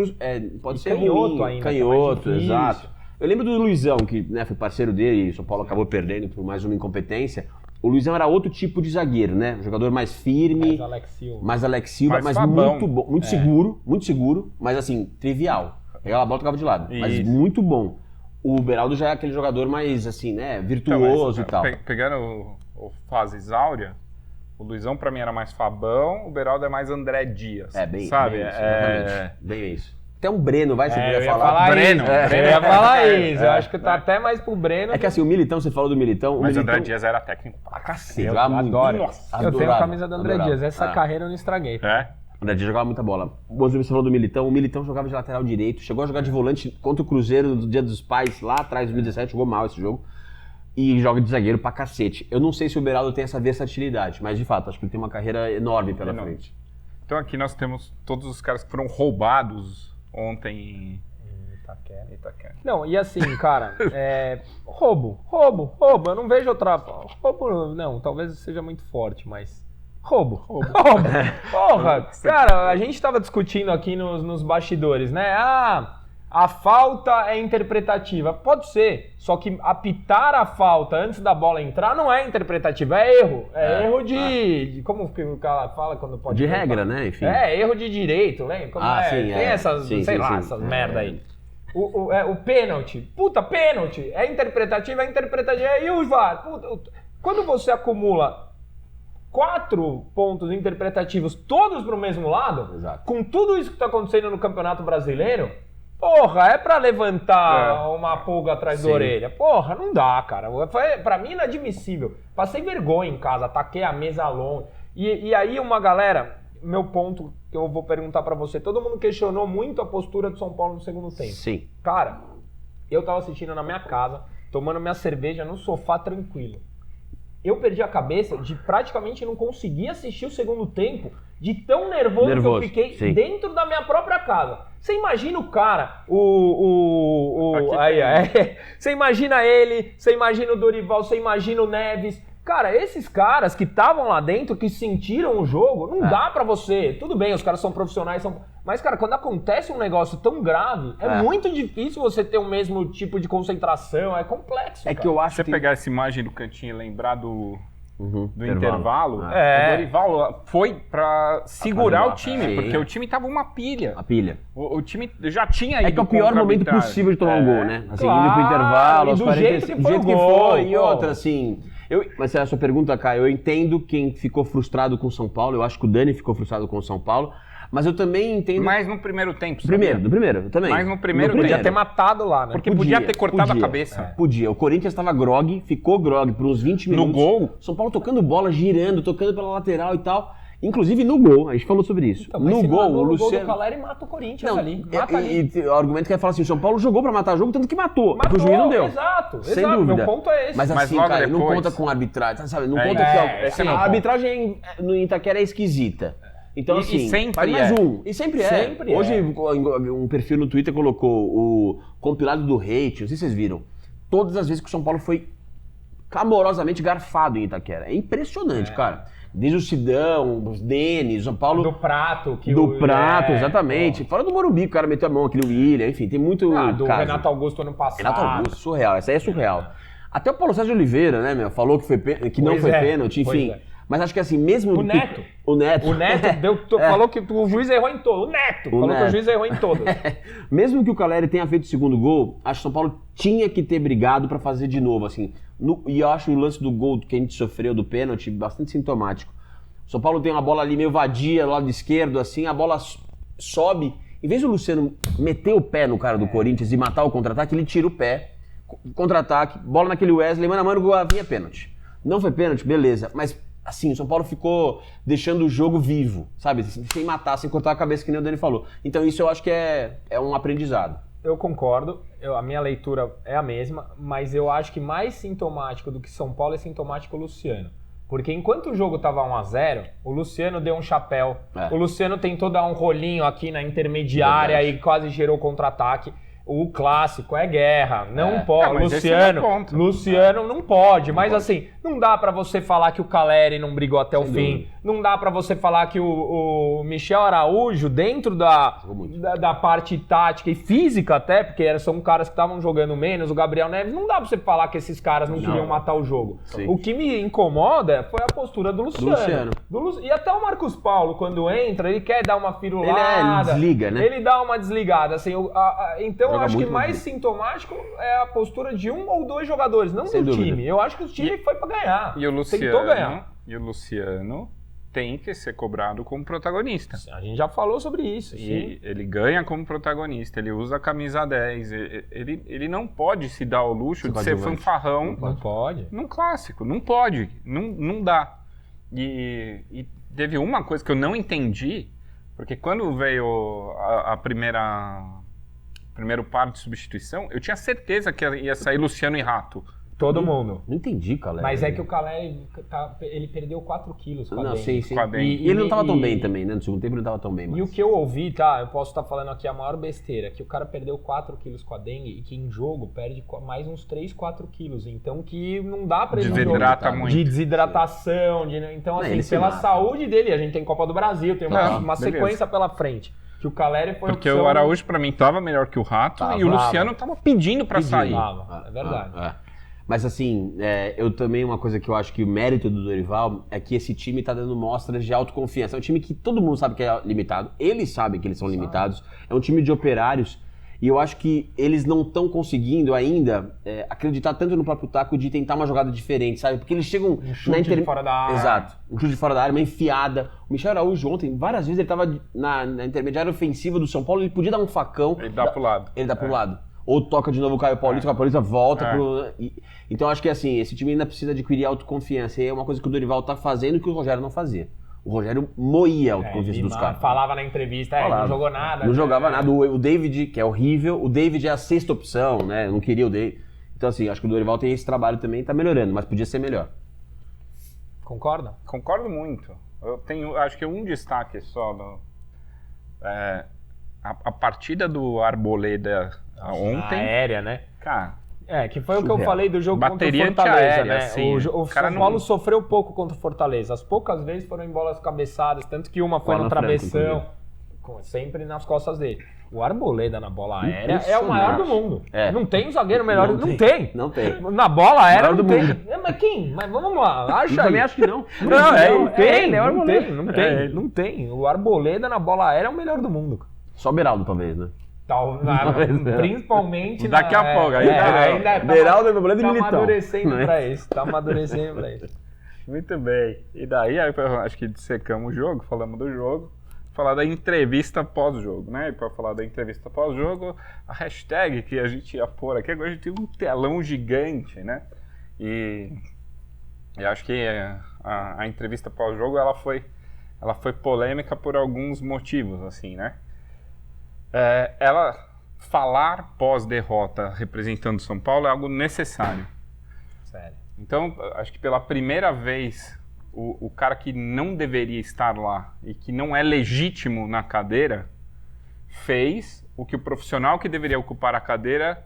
[SPEAKER 2] pode
[SPEAKER 1] E
[SPEAKER 2] ser
[SPEAKER 1] canhoto
[SPEAKER 2] ruim,
[SPEAKER 1] ainda, que é
[SPEAKER 2] canhoto,
[SPEAKER 1] mais difícil.
[SPEAKER 2] exato. Eu lembro do Luizão, que foi parceiro dele e o São Paulo acabou perdendo por mais uma incompetência. O Luizão era outro tipo de zagueiro, né? Um jogador mais firme,
[SPEAKER 1] Mas Alex Silva.
[SPEAKER 2] mais Alex Silva,
[SPEAKER 3] Mais
[SPEAKER 2] mas
[SPEAKER 3] Fabão.
[SPEAKER 2] muito bom, muito seguro, mas assim, trivial. Pegava a bola e tocava de lado, mas
[SPEAKER 3] Isso.
[SPEAKER 2] muito bom. O Beraldo já é aquele jogador mais, assim, né, virtuoso e tal.
[SPEAKER 3] Pegando o fase áurea, o Luizão pra mim era mais Fabão, o Beraldo é mais André Dias.
[SPEAKER 2] Bem,
[SPEAKER 3] sabe?
[SPEAKER 2] bem isso, exatamente. Bem isso. Até um Breno, vai, você
[SPEAKER 1] eu
[SPEAKER 2] podia
[SPEAKER 1] ia
[SPEAKER 2] falar.
[SPEAKER 1] falar
[SPEAKER 3] Breno.
[SPEAKER 1] isso.
[SPEAKER 3] Breno.
[SPEAKER 1] Eu ia falar
[SPEAKER 3] É,
[SPEAKER 1] isso. Eu acho que tá até mais pro Breno.
[SPEAKER 2] É que assim, o Militão, você falou do Militão, o
[SPEAKER 3] Mas o
[SPEAKER 2] Militão...
[SPEAKER 3] André Dias era técnico pra cacete.
[SPEAKER 2] Ele jogava muito.
[SPEAKER 1] adoro.
[SPEAKER 2] Nossa,
[SPEAKER 1] Eu tenho a
[SPEAKER 2] adorava,
[SPEAKER 1] camisa do André
[SPEAKER 2] adorava.
[SPEAKER 1] Dias. Essa carreira eu não estraguei.
[SPEAKER 3] É?
[SPEAKER 2] O André Dias jogava muita bola. Você falou do Militão, o Militão jogava de lateral direito, chegou a jogar de volante contra o Cruzeiro no Dia dos Pais, lá atrás, 2017, jogou mal esse jogo. E joga de zagueiro pra cacete. Eu não sei se o Beraldo tem essa versatilidade, mas de fato, acho que ele tem uma carreira enorme pela
[SPEAKER 3] Enorme.
[SPEAKER 2] frente.
[SPEAKER 3] Então aqui nós temos todos os caras que foram roubados ontem em Itaquera.
[SPEAKER 1] Não, e assim, cara, roubo. Eu não vejo outra. Roubo, não, talvez seja muito forte, mas. Roubo. Porra, cara, a gente tava discutindo aqui nos bastidores, né? A falta é interpretativa. Pode ser, só que apitar a falta antes da bola entrar não é interpretativa, é erro. É erro de como que o cara fala quando pode...
[SPEAKER 2] De regra, né? Enfim.
[SPEAKER 1] É, erro de direito, lembra? Como
[SPEAKER 2] Sim,
[SPEAKER 1] Tem essas,
[SPEAKER 2] Sim,
[SPEAKER 1] sei
[SPEAKER 2] sim,
[SPEAKER 1] lá,
[SPEAKER 2] sim.
[SPEAKER 1] essas merda aí. O pênalti. Puta, pênalti. É interpretativa, E o VAR? Puta, quando você acumula 4 pontos interpretativos todos pro mesmo lado,
[SPEAKER 2] Exato.
[SPEAKER 1] com tudo isso que tá acontecendo no Campeonato Brasileiro, porra, é pra levantar uma pulga atrás da
[SPEAKER 2] Sim.
[SPEAKER 1] orelha. Porra, não dá, cara. Foi, pra mim, inadmissível. Passei vergonha em casa, ataquei a mesa longe. E aí uma galera, meu ponto que eu vou perguntar pra você, todo mundo questionou muito a postura do São Paulo no segundo tempo.
[SPEAKER 2] Sim.
[SPEAKER 1] Cara, eu tava assistindo na minha casa, tomando minha cerveja no sofá tranquilo. Eu perdi a cabeça de praticamente não conseguir assistir o segundo tempo, de tão nervoso que eu fiquei
[SPEAKER 2] sim.
[SPEAKER 1] dentro da minha própria casa. Você imagina o cara, você imagina ele, você imagina o Dorival, você imagina o Neves. Cara, esses caras que estavam lá dentro, que sentiram o jogo, não dá pra você. Tudo bem, os caras são profissionais, mas, cara, quando acontece um negócio tão grave, é muito difícil você ter o mesmo tipo de concentração, é complexo.
[SPEAKER 2] É
[SPEAKER 1] cara.
[SPEAKER 2] que eu acho
[SPEAKER 3] Se você
[SPEAKER 2] que...
[SPEAKER 3] pegar essa imagem do cantinho e lembrar do
[SPEAKER 2] intervalo.
[SPEAKER 3] intervalo,
[SPEAKER 1] É.
[SPEAKER 3] o Dorival foi pra segurar
[SPEAKER 2] Pra
[SPEAKER 3] o time,
[SPEAKER 2] sim.
[SPEAKER 3] porque o time tava uma pilha.
[SPEAKER 2] A pilha.
[SPEAKER 3] O time já tinha ido
[SPEAKER 2] É que é o pior
[SPEAKER 3] contra a
[SPEAKER 2] momento
[SPEAKER 3] arbitragem.
[SPEAKER 2] possível de tomar um gol, né? Assim,
[SPEAKER 1] Claro,
[SPEAKER 2] indo pro intervalo,
[SPEAKER 1] e
[SPEAKER 2] aos
[SPEAKER 1] do
[SPEAKER 2] 45,
[SPEAKER 1] jeito que
[SPEAKER 2] do jeito
[SPEAKER 1] foi
[SPEAKER 2] que
[SPEAKER 1] o gol,
[SPEAKER 2] foi, e
[SPEAKER 1] pô.
[SPEAKER 2] outra, assim... Mas a sua pergunta, Caio, eu entendo quem ficou frustrado com o São Paulo, eu acho que o Dani ficou frustrado com o São Paulo. Mas eu também entendo...
[SPEAKER 3] Mas no primeiro tempo,
[SPEAKER 2] No primeiro, também.
[SPEAKER 3] Mas no primeiro
[SPEAKER 1] Podia ter matado lá, né?
[SPEAKER 3] Porque podia ter cortado a cabeça.
[SPEAKER 2] Podia. O Corinthians estava grog, ficou grog por uns 20 minutos.
[SPEAKER 3] No gol?
[SPEAKER 2] São Paulo tocando bola, girando, tocando pela lateral e tal. Inclusive no gol, a gente falou sobre isso.
[SPEAKER 1] Então, mas
[SPEAKER 2] no
[SPEAKER 1] se
[SPEAKER 2] gol,
[SPEAKER 1] mandou
[SPEAKER 2] o
[SPEAKER 1] no gol
[SPEAKER 2] Luciano...
[SPEAKER 1] do Caleri mata o Corinthians
[SPEAKER 2] Não,
[SPEAKER 1] ali. Mata ali.
[SPEAKER 2] E o argumento que ia falar assim, o São Paulo jogou pra matar o jogo, tanto que matou.
[SPEAKER 1] Matou,
[SPEAKER 2] que o juiz não deu.
[SPEAKER 1] Exato,
[SPEAKER 2] Sem
[SPEAKER 1] exato.
[SPEAKER 2] dúvida.
[SPEAKER 1] Meu ponto é esse.
[SPEAKER 2] Mas assim,
[SPEAKER 3] logo
[SPEAKER 2] cara, não
[SPEAKER 3] depois-
[SPEAKER 2] conta com arbitragem, sabe? Não
[SPEAKER 3] É,
[SPEAKER 2] conta
[SPEAKER 3] esse é
[SPEAKER 2] que
[SPEAKER 3] meu
[SPEAKER 2] a
[SPEAKER 3] ponto.
[SPEAKER 2] arbitragem no Itaquera é esquisita. Então,
[SPEAKER 3] E
[SPEAKER 2] assim,
[SPEAKER 3] sempre
[SPEAKER 2] faz mais
[SPEAKER 3] é.
[SPEAKER 2] um. E sempre é.
[SPEAKER 1] Sempre
[SPEAKER 2] Hoje,
[SPEAKER 1] é.
[SPEAKER 2] um perfil no Twitter colocou o compilado do hate, não sei se vocês viram. Todas as vezes que o São Paulo foi clamorosamente garfado em Itaquera. É impressionante, cara. Desde o Sidão, os Denis, o São Paulo...
[SPEAKER 1] Do Prato.
[SPEAKER 2] Prato, exatamente. Fora do Morumbi, o cara meteu a mão, aquele William, enfim, tem muito
[SPEAKER 1] Do
[SPEAKER 2] caso.
[SPEAKER 1] Renato Augusto ano passado.
[SPEAKER 2] Renato Augusto, surreal. Essa aí é surreal. Até o Paulo Sérgio Oliveira, né, meu, falou que, que não
[SPEAKER 1] Pois
[SPEAKER 2] foi
[SPEAKER 1] é,
[SPEAKER 2] pênalti, enfim.
[SPEAKER 1] pois é.
[SPEAKER 2] Mas acho que assim, mesmo...
[SPEAKER 1] O Neto.
[SPEAKER 2] O Neto.
[SPEAKER 1] O Neto falou que o juiz errou em todos. O Neto falou que
[SPEAKER 2] Neto.
[SPEAKER 1] o juiz errou em todos.
[SPEAKER 2] Mesmo que o Caleri tenha feito o segundo gol, acho que o São Paulo tinha que ter brigado pra fazer de novo, assim. E eu acho o lance do gol que a gente sofreu, do pênalti, bastante sintomático. O São Paulo tem uma bola ali meio vadia, do lado esquerdo, assim, a bola sobe. Em vez do Luciano meter o pé no cara do Corinthians e matar o contra-ataque, ele tira o pé, contra-ataque, bola naquele Wesley, mano a mano, vinha pênalti. Não foi pênalti, beleza, mas assim, o São Paulo ficou deixando o jogo vivo, sabe? Sem matar, sem cortar a cabeça, que nem o Dani falou. Então isso eu acho que é um aprendizado.
[SPEAKER 1] Eu concordo, a minha leitura é a mesma, mas eu acho que mais sintomático do que São Paulo é sintomático o Luciano. Porque enquanto o jogo tava 1-0, o Luciano deu um chapéu, o Luciano tentou dar um rolinho aqui na intermediária e quase gerou contra-ataque. O clássico é guerra, não pode.
[SPEAKER 3] mas esse é o meu ponto.
[SPEAKER 1] Luciano não pode, mas assim, não dá pra você falar que o Caleri não brigou até o fim, não dá pra você falar que o Michel Araújo, dentro da parte tática e física até, porque são caras que estavam jogando menos, o Gabriel Neves, não dá pra você falar que esses caras não queriam matar o jogo.
[SPEAKER 2] Sim.
[SPEAKER 1] O que me incomoda foi a postura do Luciano. E até o Marcos Paulo, quando entra, ele quer dar uma firulada.
[SPEAKER 2] Ele desliga, né?
[SPEAKER 1] Ele dá uma desligada, assim, então eu acho que
[SPEAKER 2] muito
[SPEAKER 1] mais sintomático é a postura de um ou dois jogadores, não
[SPEAKER 2] Sem
[SPEAKER 1] do
[SPEAKER 2] dúvida.
[SPEAKER 1] time. Eu acho que o time foi pra ganhar.
[SPEAKER 3] E o
[SPEAKER 1] Tentou ganhar.
[SPEAKER 3] Luciano tem que ser cobrado como protagonista.
[SPEAKER 1] A gente já falou sobre isso. Sim.
[SPEAKER 3] E ele ganha como protagonista, ele usa a camisa 10, ele não pode se dar o luxo de ser fanfarrão
[SPEAKER 1] Não pode.
[SPEAKER 3] num clássico, não pode, não dá. E teve uma coisa que eu não entendi, porque quando veio a primeiro par de substituição, eu tinha certeza que ia sair Luciano e Rato.
[SPEAKER 1] Todo mundo.
[SPEAKER 2] Não entendi, Caleri.
[SPEAKER 1] Mas é que o Caleri, ele perdeu 4 quilos com a
[SPEAKER 2] Não,
[SPEAKER 1] dengue.
[SPEAKER 2] sim.
[SPEAKER 3] Com a dengue.
[SPEAKER 2] E ele não tava tão bem também, né? No segundo tempo ele não tava tão bem.
[SPEAKER 1] E o que eu ouvi, tá? Eu posso estar falando aqui a maior besteira, que o cara perdeu 4 quilos com a dengue e que em jogo perde mais uns 3, 4 quilos. Então que não dá pra ele
[SPEAKER 3] Desidrata
[SPEAKER 1] jogar.
[SPEAKER 3] muito.
[SPEAKER 1] De desidratação, então assim,
[SPEAKER 2] ele se
[SPEAKER 1] pela
[SPEAKER 2] mata.
[SPEAKER 1] saúde dele, a gente tem Copa do Brasil, tem uma
[SPEAKER 3] beleza.
[SPEAKER 1] sequência pela frente. Que o Caleri foi
[SPEAKER 3] Porque
[SPEAKER 1] opção...
[SPEAKER 3] o Araújo, pra mim, tava melhor que o Rato
[SPEAKER 2] Tava.
[SPEAKER 3] e o Luciano tava pedindo pra sair.
[SPEAKER 1] É verdade.
[SPEAKER 2] Mas assim, eu também, uma coisa que eu acho que o mérito do Dorival é que esse time tá dando mostras de autoconfiança. É um time que todo mundo sabe que é limitado, eles sabem que eles são limitados, é um time de operários, e eu acho que eles não estão conseguindo ainda acreditar tanto no próprio taco de tentar uma jogada diferente, sabe? Porque eles chegam
[SPEAKER 1] chute de fora da área.
[SPEAKER 2] Exato, um chute de fora da área, uma enfiada. O Michel Araújo ontem, várias vezes ele tava na intermediária ofensiva do São Paulo, ele podia dar um facão.
[SPEAKER 3] Ele dá pro lado.
[SPEAKER 2] Ele dá pro lado. Ou toca de novo o Caio Paulista, o Caio Paulista volta pro... Então acho que assim, esse time ainda precisa adquirir autoconfiança. E é uma coisa que o Dorival tá fazendo que o Rogério não fazia. O Rogério moía a autoconfiança dos caras.
[SPEAKER 1] Falava na entrevista, não jogou nada.
[SPEAKER 2] Não jogava nada. O David, que é horrível, o David é a 6ª opção, né? Eu não queria o David. Então assim, acho que o Dorival tem esse trabalho também, tá melhorando, mas podia ser melhor.
[SPEAKER 1] Concorda?
[SPEAKER 3] Concordo muito. Eu tenho, acho que um destaque só. A partida do Arboleda ontem...
[SPEAKER 1] Aérea, né?
[SPEAKER 3] Cara...
[SPEAKER 1] que foi o que eu falei do jogo
[SPEAKER 3] Bateria
[SPEAKER 1] contra o Fortaleza,
[SPEAKER 3] antiaérea,
[SPEAKER 1] né?
[SPEAKER 3] assim,
[SPEAKER 1] o São Paulo sofreu pouco contra o Fortaleza. As poucas vezes foram em bolas cabeçadas, tanto que uma foi no travessão, sempre nas costas dele. O Arboleda na bola aérea é o maior do mundo. Não tem um zagueiro melhor. Não tem. Na bola aérea não tem. Mas quem? Mas vamos lá, acha aí.
[SPEAKER 2] Eu também acho que não.
[SPEAKER 1] Não tem. O Arboleda na bola aérea é o melhor do mundo.
[SPEAKER 2] Só o Beraldo, talvez, né?
[SPEAKER 1] Principalmente
[SPEAKER 3] daqui a pouco.
[SPEAKER 2] Beraldo é problema de
[SPEAKER 1] Militão. Tá amadurecendo pra isso.
[SPEAKER 3] Muito bem. E daí, acho que dissecamos o jogo, falamos do jogo. falar da entrevista pós-jogo, né? E para falar da entrevista pós-jogo, a hashtag que a gente ia pôr aqui, agora a gente tem um telão gigante, né? E eu acho que a entrevista pós-jogo ela foi polêmica por alguns motivos, assim, né? Ela falar pós-derrota representando São Paulo é algo necessário.
[SPEAKER 1] Sério.
[SPEAKER 3] Então, acho que pela primeira vez, o cara que não deveria estar lá e que não é legítimo na cadeira, fez o que o profissional que deveria ocupar a cadeira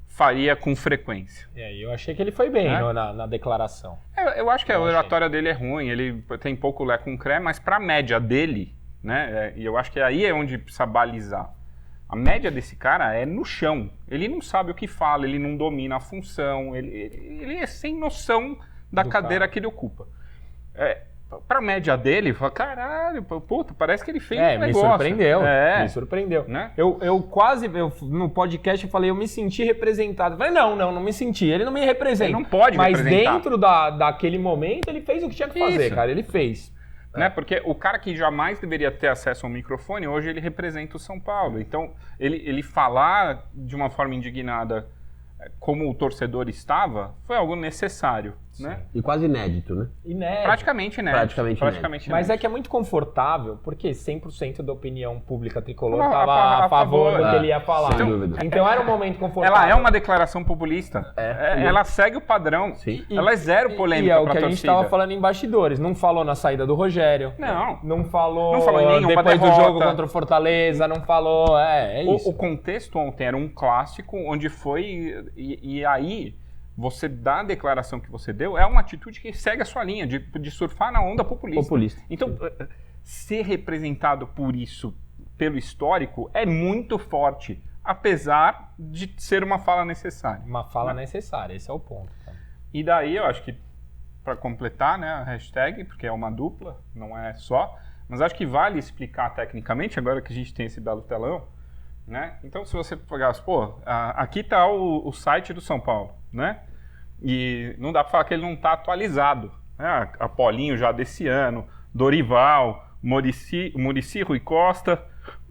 [SPEAKER 3] faria com frequência.
[SPEAKER 1] Eu achei que ele foi bem na declaração.
[SPEAKER 3] Eu acho que a oratória dele é ruim, ele tem pouco lé com cré, mas para a média dele, né, e eu acho que aí é onde precisa balizar. A média desse cara é no chão. Ele não sabe o que fala, ele não domina a função, ele é sem noção da cadeira que ele ocupa. Pra média dele, fala, caralho, puta, parece que ele fez um negócio.
[SPEAKER 1] Me surpreendeu.
[SPEAKER 3] Né?
[SPEAKER 1] Eu no podcast eu falei, eu me senti representado. Eu falei, não me senti, ele não me representa.
[SPEAKER 3] Ele não pode
[SPEAKER 1] mas
[SPEAKER 3] representar.
[SPEAKER 1] Dentro daquele momento, ele fez o que tinha que fazer, cara, ele fez.
[SPEAKER 3] Né? Porque o cara que jamais deveria ter acesso ao microfone, hoje ele representa o São Paulo. Então, ele falar de uma forma indignada como o torcedor estava, foi algo necessário. Né?
[SPEAKER 2] E quase inédito, né?
[SPEAKER 3] Praticamente inédito.
[SPEAKER 1] Mas é que é muito confortável, porque 100% da opinião pública tricolor estava a favor do que ele ia falar. Então era um momento confortável.
[SPEAKER 3] Ela é uma declaração populista. Ela segue o padrão.
[SPEAKER 2] Sim.
[SPEAKER 3] Ela é zero polêmica.
[SPEAKER 1] E é o que a
[SPEAKER 3] torcida.
[SPEAKER 1] gente estava falando em bastidores. Não falou na saída do Rogério.
[SPEAKER 3] Não
[SPEAKER 1] falou
[SPEAKER 3] em nenhuma
[SPEAKER 1] depois
[SPEAKER 3] derrota.
[SPEAKER 1] do jogo contra o Fortaleza. Não falou. É isso.
[SPEAKER 3] O contexto ontem era um clássico onde foi. E aí. Você dá a declaração que você deu, é uma atitude que segue a sua linha, de surfar na onda populista. Então, ser representado por isso, pelo histórico, é muito forte, apesar de ser uma fala necessária.
[SPEAKER 1] Uma fala necessária, esse é o ponto. Cara.
[SPEAKER 3] E daí, eu acho que, para completar, né, a hashtag, porque é uma dupla, não é só, mas acho que vale explicar tecnicamente, agora que a gente tem esse belo telão, né? Então, se você pegar, aqui está o site do São Paulo, né? E não dá para falar que ele não está atualizado. Né? A Paulinho já desse ano, Dorival, Muricy Rui Costa,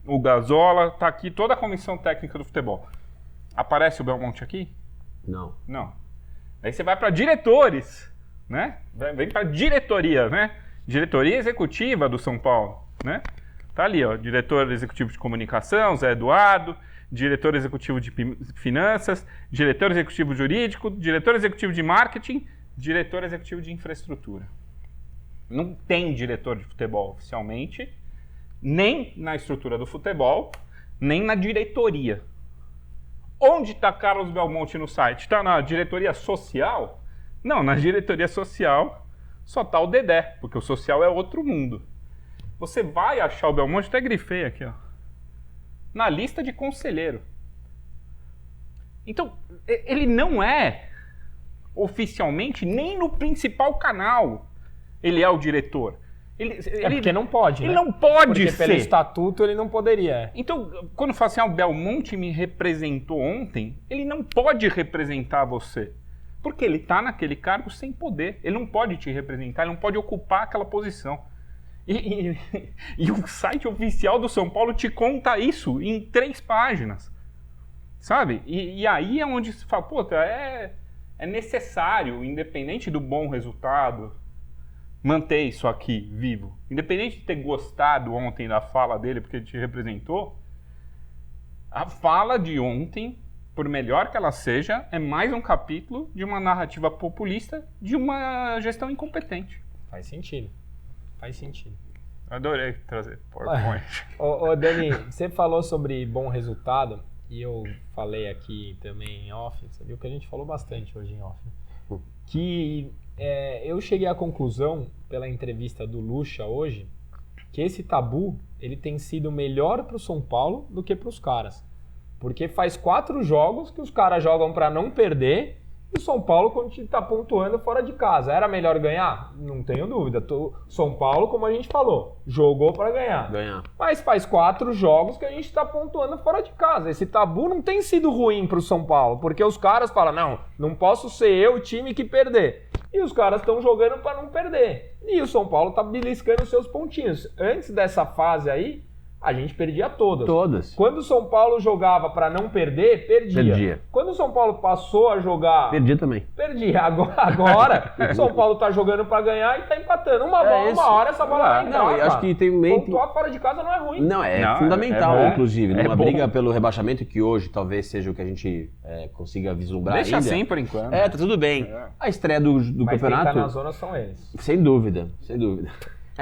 [SPEAKER 3] o Gazola, está aqui toda a comissão técnica do futebol. Aparece o Belmonte aqui?
[SPEAKER 2] Não.
[SPEAKER 3] Aí você vai para diretores, né? Vem para diretoria, né? Diretoria executiva do São Paulo, né? Tá ali, ó, diretor executivo de comunicação, Zé Eduardo, diretor executivo de finanças, diretor executivo jurídico, diretor executivo de marketing, diretor executivo de infraestrutura. Não tem diretor de futebol oficialmente, nem na estrutura do futebol, nem na diretoria. Onde está Carlos Belmonte no site? Está na diretoria social? Não, na diretoria social só está o Dedé, porque o social é outro mundo. Você vai achar o Belmonte, até grifei aqui, ó, na lista de conselheiro. Então, ele não é oficialmente nem no principal canal. Ele é o diretor.
[SPEAKER 1] Porque não pode,
[SPEAKER 3] ele
[SPEAKER 1] né?
[SPEAKER 3] não pode
[SPEAKER 1] porque
[SPEAKER 3] ser.
[SPEAKER 1] Pelo estatuto ele não poderia.
[SPEAKER 3] Então, quando fala assim, o Belmonte me representou ontem, ele não pode representar você. Porque ele está naquele cargo sem poder. Ele não pode te representar, ele não pode ocupar aquela posição. E o site oficial do São Paulo te conta isso em 3 páginas, sabe? E aí é onde se fala, puta, é necessário, independente do bom resultado, manter isso aqui vivo. Independente de ter gostado ontem da fala dele, porque ele te representou, a fala de ontem, por melhor que ela seja, é mais um capítulo de uma narrativa populista de uma gestão incompetente.
[SPEAKER 1] Faz sentido.
[SPEAKER 3] Adorei trazer PowerPoint.
[SPEAKER 1] Ô Dani, você falou sobre bom resultado e eu falei aqui também em off, você viu que a gente falou bastante hoje em off, né? Que eu cheguei à conclusão, pela entrevista do Lucha hoje, que esse tabu ele tem sido melhor para o São Paulo do que para os caras. Porque faz 4 jogos que os caras jogam para não perder e o São Paulo está pontuando fora de casa. Era melhor ganhar? Não tenho dúvida. São Paulo, como a gente falou, jogou para ganhar. Mas faz 4 jogos que a gente está pontuando fora de casa. Esse tabu não tem sido ruim para o São Paulo, porque os caras falam, não posso ser eu o time que perder. E os caras estão jogando para não perder. E o São Paulo tá beliscando os seus pontinhos. Antes dessa fase aí, a gente perdia todas.
[SPEAKER 2] Todas.
[SPEAKER 1] Quando o São Paulo jogava para não perder, perdia. Quando o São Paulo passou a jogar...
[SPEAKER 2] Perdia também.
[SPEAKER 1] Perdia. Agora o São Paulo tá jogando para ganhar e tá empatando. Uma hora essa bola vai entrar,
[SPEAKER 2] Não, eu acho que tem um meio...
[SPEAKER 1] Pontuar fora de casa não é ruim.
[SPEAKER 2] Não, é fundamental, inclusive. Numa
[SPEAKER 3] bom.
[SPEAKER 2] briga pelo rebaixamento, que hoje talvez seja o que a gente consiga vislumbrar
[SPEAKER 3] Deixa
[SPEAKER 2] ainda.
[SPEAKER 3] assim por enquanto.
[SPEAKER 2] Tá tudo bem. A estreia do
[SPEAKER 1] Mas
[SPEAKER 2] campeonato...
[SPEAKER 1] quem tá na zona são eles.
[SPEAKER 2] Sem dúvida, sem dúvida.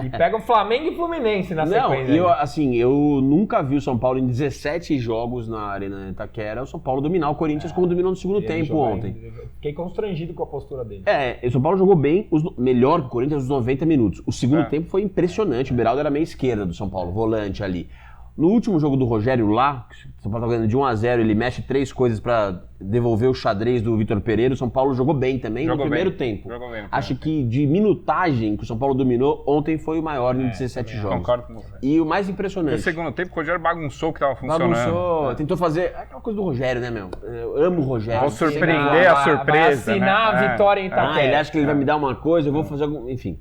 [SPEAKER 1] E pega o Flamengo e Fluminense na
[SPEAKER 2] Não,
[SPEAKER 1] sequência.
[SPEAKER 2] eu nunca vi o São Paulo em 17 jogos na Arena Itaquera, o São Paulo dominar o Corinthians como dominou no segundo tempo ontem.
[SPEAKER 1] Fiquei constrangido com a postura dele.
[SPEAKER 2] O São Paulo jogou bem, melhor que o Corinthians, os 90 minutos. O segundo tempo foi impressionante, o Beraldo era meia esquerda do São Paulo, volante ali. No último jogo do Rogério lá, o São Paulo tá ganhando de 1-0, ele mexe 3 coisas pra devolver o xadrez do Vitor Pereira. O São Paulo jogou bem também no primeiro tempo. Acho que de minutagem que o São Paulo dominou, ontem foi o maior em 17 jogos.
[SPEAKER 3] Concordo com você.
[SPEAKER 2] E o mais impressionante...
[SPEAKER 3] No segundo tempo, o Rogério bagunçou o que tava funcionando.
[SPEAKER 2] Bagunçou, tentou fazer... Aquela coisa do Rogério, né, meu? Eu amo o Rogério.
[SPEAKER 3] Vou surpreender a surpresa,
[SPEAKER 1] vai assinar
[SPEAKER 3] né?
[SPEAKER 1] a vitória em Itaquera.
[SPEAKER 2] Ele acha que ele vai me dar uma coisa, eu vou fazer algum... Enfim.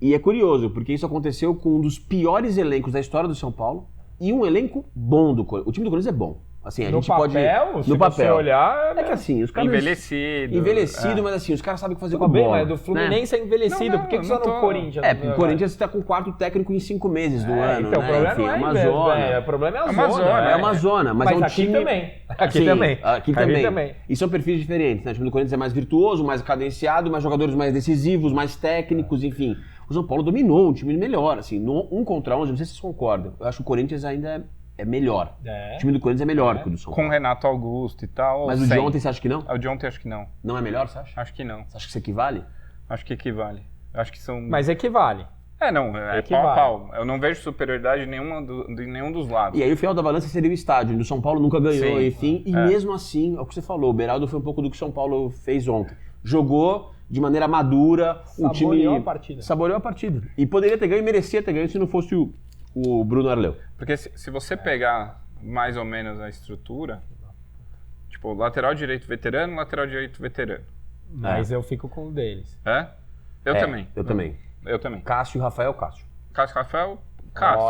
[SPEAKER 2] E é curioso, porque isso aconteceu com um dos piores elencos da história do São Paulo e um elenco bom do Corinthians. O time do Corinthians é bom. Assim, a gente pode...
[SPEAKER 1] No papel, você olhar...
[SPEAKER 2] É que assim, os caras...
[SPEAKER 3] Envelhecido.
[SPEAKER 2] Mas assim, os caras sabem o que fazer com a
[SPEAKER 1] Tudo bem,
[SPEAKER 2] bola.
[SPEAKER 1] mas do Fluminense é envelhecido. Por que só no Corinthians?
[SPEAKER 2] Porque o Corinthians está com o 4º técnico em 5 meses do ano,
[SPEAKER 1] então,
[SPEAKER 2] né?
[SPEAKER 1] o problema
[SPEAKER 2] Enfim,
[SPEAKER 1] não é
[SPEAKER 2] uma zona.
[SPEAKER 1] O problema é a
[SPEAKER 3] uma
[SPEAKER 1] zona.
[SPEAKER 2] É uma zona, mas é um
[SPEAKER 1] aqui
[SPEAKER 2] time...
[SPEAKER 1] também. Aqui
[SPEAKER 2] Sim,
[SPEAKER 1] também.
[SPEAKER 2] Aqui também. E são perfis diferentes, né? O time do Corinthians é mais virtuoso, mais cadenciado, mais jogadores mais decisivos, mais técnicos, enfim. O São Paulo dominou, um time melhor, assim, no 1 contra 11, não sei se vocês concordam. Eu acho que o Corinthians ainda é melhor. O time do Corinthians é melhor que o do São Paulo.
[SPEAKER 3] Com o Renato Augusto e tal.
[SPEAKER 2] Mas o de ontem você acha que não?
[SPEAKER 3] O de ontem acho que não.
[SPEAKER 2] Não é melhor, você acha?
[SPEAKER 3] Acho que não.
[SPEAKER 2] Você acha que isso equivale?
[SPEAKER 3] Acho que equivale. Acho que são...
[SPEAKER 1] Mas equivale.
[SPEAKER 3] Não, é pau a pau. Eu não vejo superioridade de nenhum dos lados.
[SPEAKER 2] E aí o fiel da balança seria o estádio, onde o São Paulo nunca ganhou, enfim. E mesmo assim, é o que você falou, o Beraldo foi um pouco do que o São Paulo fez ontem. Jogou de maneira madura, um time... Saboreou a partida. E poderia ter ganho, merecia ter ganho se não fosse o Bruno Arleu.
[SPEAKER 3] Porque se você pegar mais ou menos a estrutura, tipo, lateral direito veterano, lateral direito veterano.
[SPEAKER 1] Mas eu fico com um deles.
[SPEAKER 3] Eu também.
[SPEAKER 2] Eu também. Cássio e Rafael, Cássio.
[SPEAKER 3] Rafael,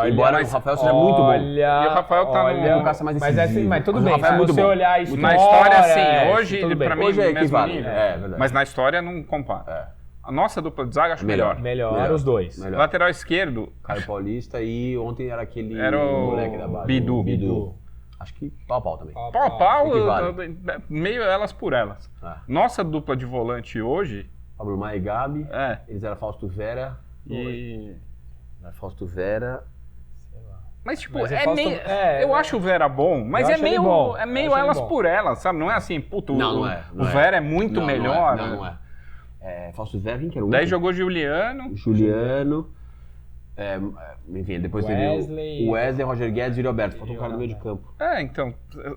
[SPEAKER 2] Embora o Rafael seja muito bom.
[SPEAKER 3] E o Rafael tá no...
[SPEAKER 2] O Cássio é mais decisivo.
[SPEAKER 1] Mas tudo bem,
[SPEAKER 2] Rafael é
[SPEAKER 1] se
[SPEAKER 2] muito
[SPEAKER 1] você
[SPEAKER 2] bom.
[SPEAKER 1] olhar a história...
[SPEAKER 3] Na história, sim. Hoje, pra mim,
[SPEAKER 2] hoje é
[SPEAKER 3] mesmo
[SPEAKER 2] equivale.
[SPEAKER 3] nível.
[SPEAKER 2] Verdade.
[SPEAKER 3] Mas na história, não compara. A nossa dupla de zaga, acho melhor.
[SPEAKER 1] Melhor os dois.
[SPEAKER 2] Melhor.
[SPEAKER 3] Lateral esquerdo...
[SPEAKER 2] Caio Paulista e ontem era aquele
[SPEAKER 3] o
[SPEAKER 2] moleque da base.
[SPEAKER 3] Bidu.
[SPEAKER 2] Acho que pau também.
[SPEAKER 3] Pau a pau,
[SPEAKER 2] Equivale.
[SPEAKER 3] meio elas por elas. Nossa dupla de volante hoje...
[SPEAKER 2] Pablo Maia e Gabi. Eles eram Fausto Vera.
[SPEAKER 3] E...
[SPEAKER 2] Fausto Vera...
[SPEAKER 3] Mas, tipo,
[SPEAKER 2] eu
[SPEAKER 3] acho o Vera bom, mas é meio elas por elas, sabe? Não é assim, puto,
[SPEAKER 2] não
[SPEAKER 3] o
[SPEAKER 2] é.
[SPEAKER 3] Vera é muito melhor.
[SPEAKER 2] Não é. Fausto Vera, quem que era o
[SPEAKER 3] Daí jogou Juliano.
[SPEAKER 2] Enfim, depois
[SPEAKER 1] Wesley,
[SPEAKER 2] teve o Wesley, Roger Guedes e o Roberto. Faltou um cara no meio de campo.
[SPEAKER 3] Então,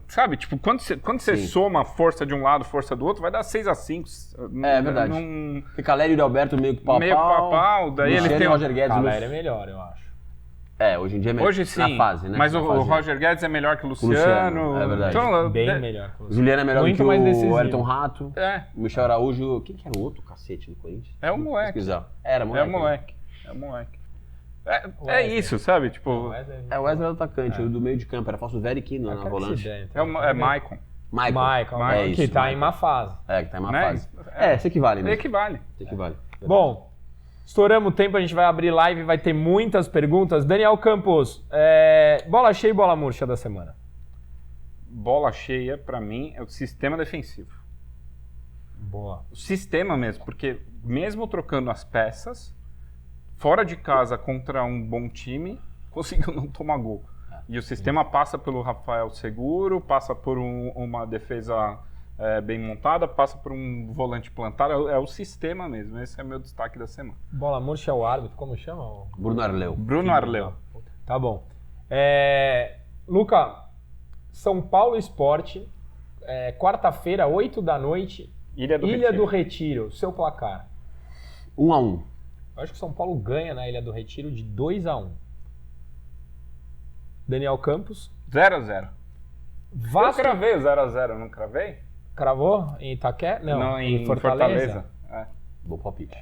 [SPEAKER 3] sabe, tipo, quando você soma a força de um lado, força do outro, vai dar 6-5.
[SPEAKER 2] É verdade. Porque Caleri e o Alberto meio que pau-pau.
[SPEAKER 3] Daí ele tem
[SPEAKER 2] o Roger Guedes.
[SPEAKER 1] Caleri é melhor, eu acho.
[SPEAKER 2] Hoje em dia é melhor.
[SPEAKER 3] Hoje sim,
[SPEAKER 2] na fase, né?
[SPEAKER 3] mas o Roger Guedes é melhor que o Luciano.
[SPEAKER 2] É verdade.
[SPEAKER 3] Então,
[SPEAKER 1] bem melhor que o Luciano.
[SPEAKER 2] Juliano é melhor
[SPEAKER 1] muito
[SPEAKER 2] que
[SPEAKER 1] mais
[SPEAKER 2] o
[SPEAKER 1] decisivo.
[SPEAKER 2] Ayrton Rato.
[SPEAKER 3] O
[SPEAKER 2] Michel Araújo. Quem que era o outro cacete do Corinthians?
[SPEAKER 3] É o moleque.
[SPEAKER 2] Era moleque.
[SPEAKER 3] É moleque. É isso, sabe? Tipo,
[SPEAKER 2] o Wesley era o atacante, o do meio de campo. Era Fausto Vera e Kino na volante.
[SPEAKER 3] É Maicon.
[SPEAKER 1] Michael, que tá em má fase.
[SPEAKER 2] Que tá em má fase. Se equivale, né?
[SPEAKER 3] Equivale.
[SPEAKER 1] Bom, estouramos o tempo, a gente vai abrir live, vai ter muitas perguntas. Daniel Campos, bola cheia e bola murcha da semana?
[SPEAKER 3] Bola cheia, pra mim, é o sistema defensivo.
[SPEAKER 1] Boa.
[SPEAKER 3] O sistema mesmo, porque mesmo trocando as peças, fora de casa contra um bom time, conseguiu não tomar gol. E o sistema passa pelo Rafael seguro, passa por uma defesa bem montada, passa por um volante plantado, é o sistema mesmo. Esse é meu destaque da semana.
[SPEAKER 1] Bola murcha é o árbitro, como chama?
[SPEAKER 2] Bruno Arleu.
[SPEAKER 3] Bruno Arleu.
[SPEAKER 1] Tá bom. Luca, São Paulo Sport, quarta-feira, 8 da noite, Ilha do Retiro, seu placar?
[SPEAKER 2] 1-1.
[SPEAKER 1] Eu acho que o São Paulo ganha na Ilha do Retiro de 2-1. Daniel Campos.
[SPEAKER 3] 0-0.
[SPEAKER 1] Vasco...
[SPEAKER 3] Eu cravei o 0-0, não cravei?
[SPEAKER 1] Cravou? Em Itaquera?
[SPEAKER 3] Não, em Fortaleza.
[SPEAKER 2] Bom palpite.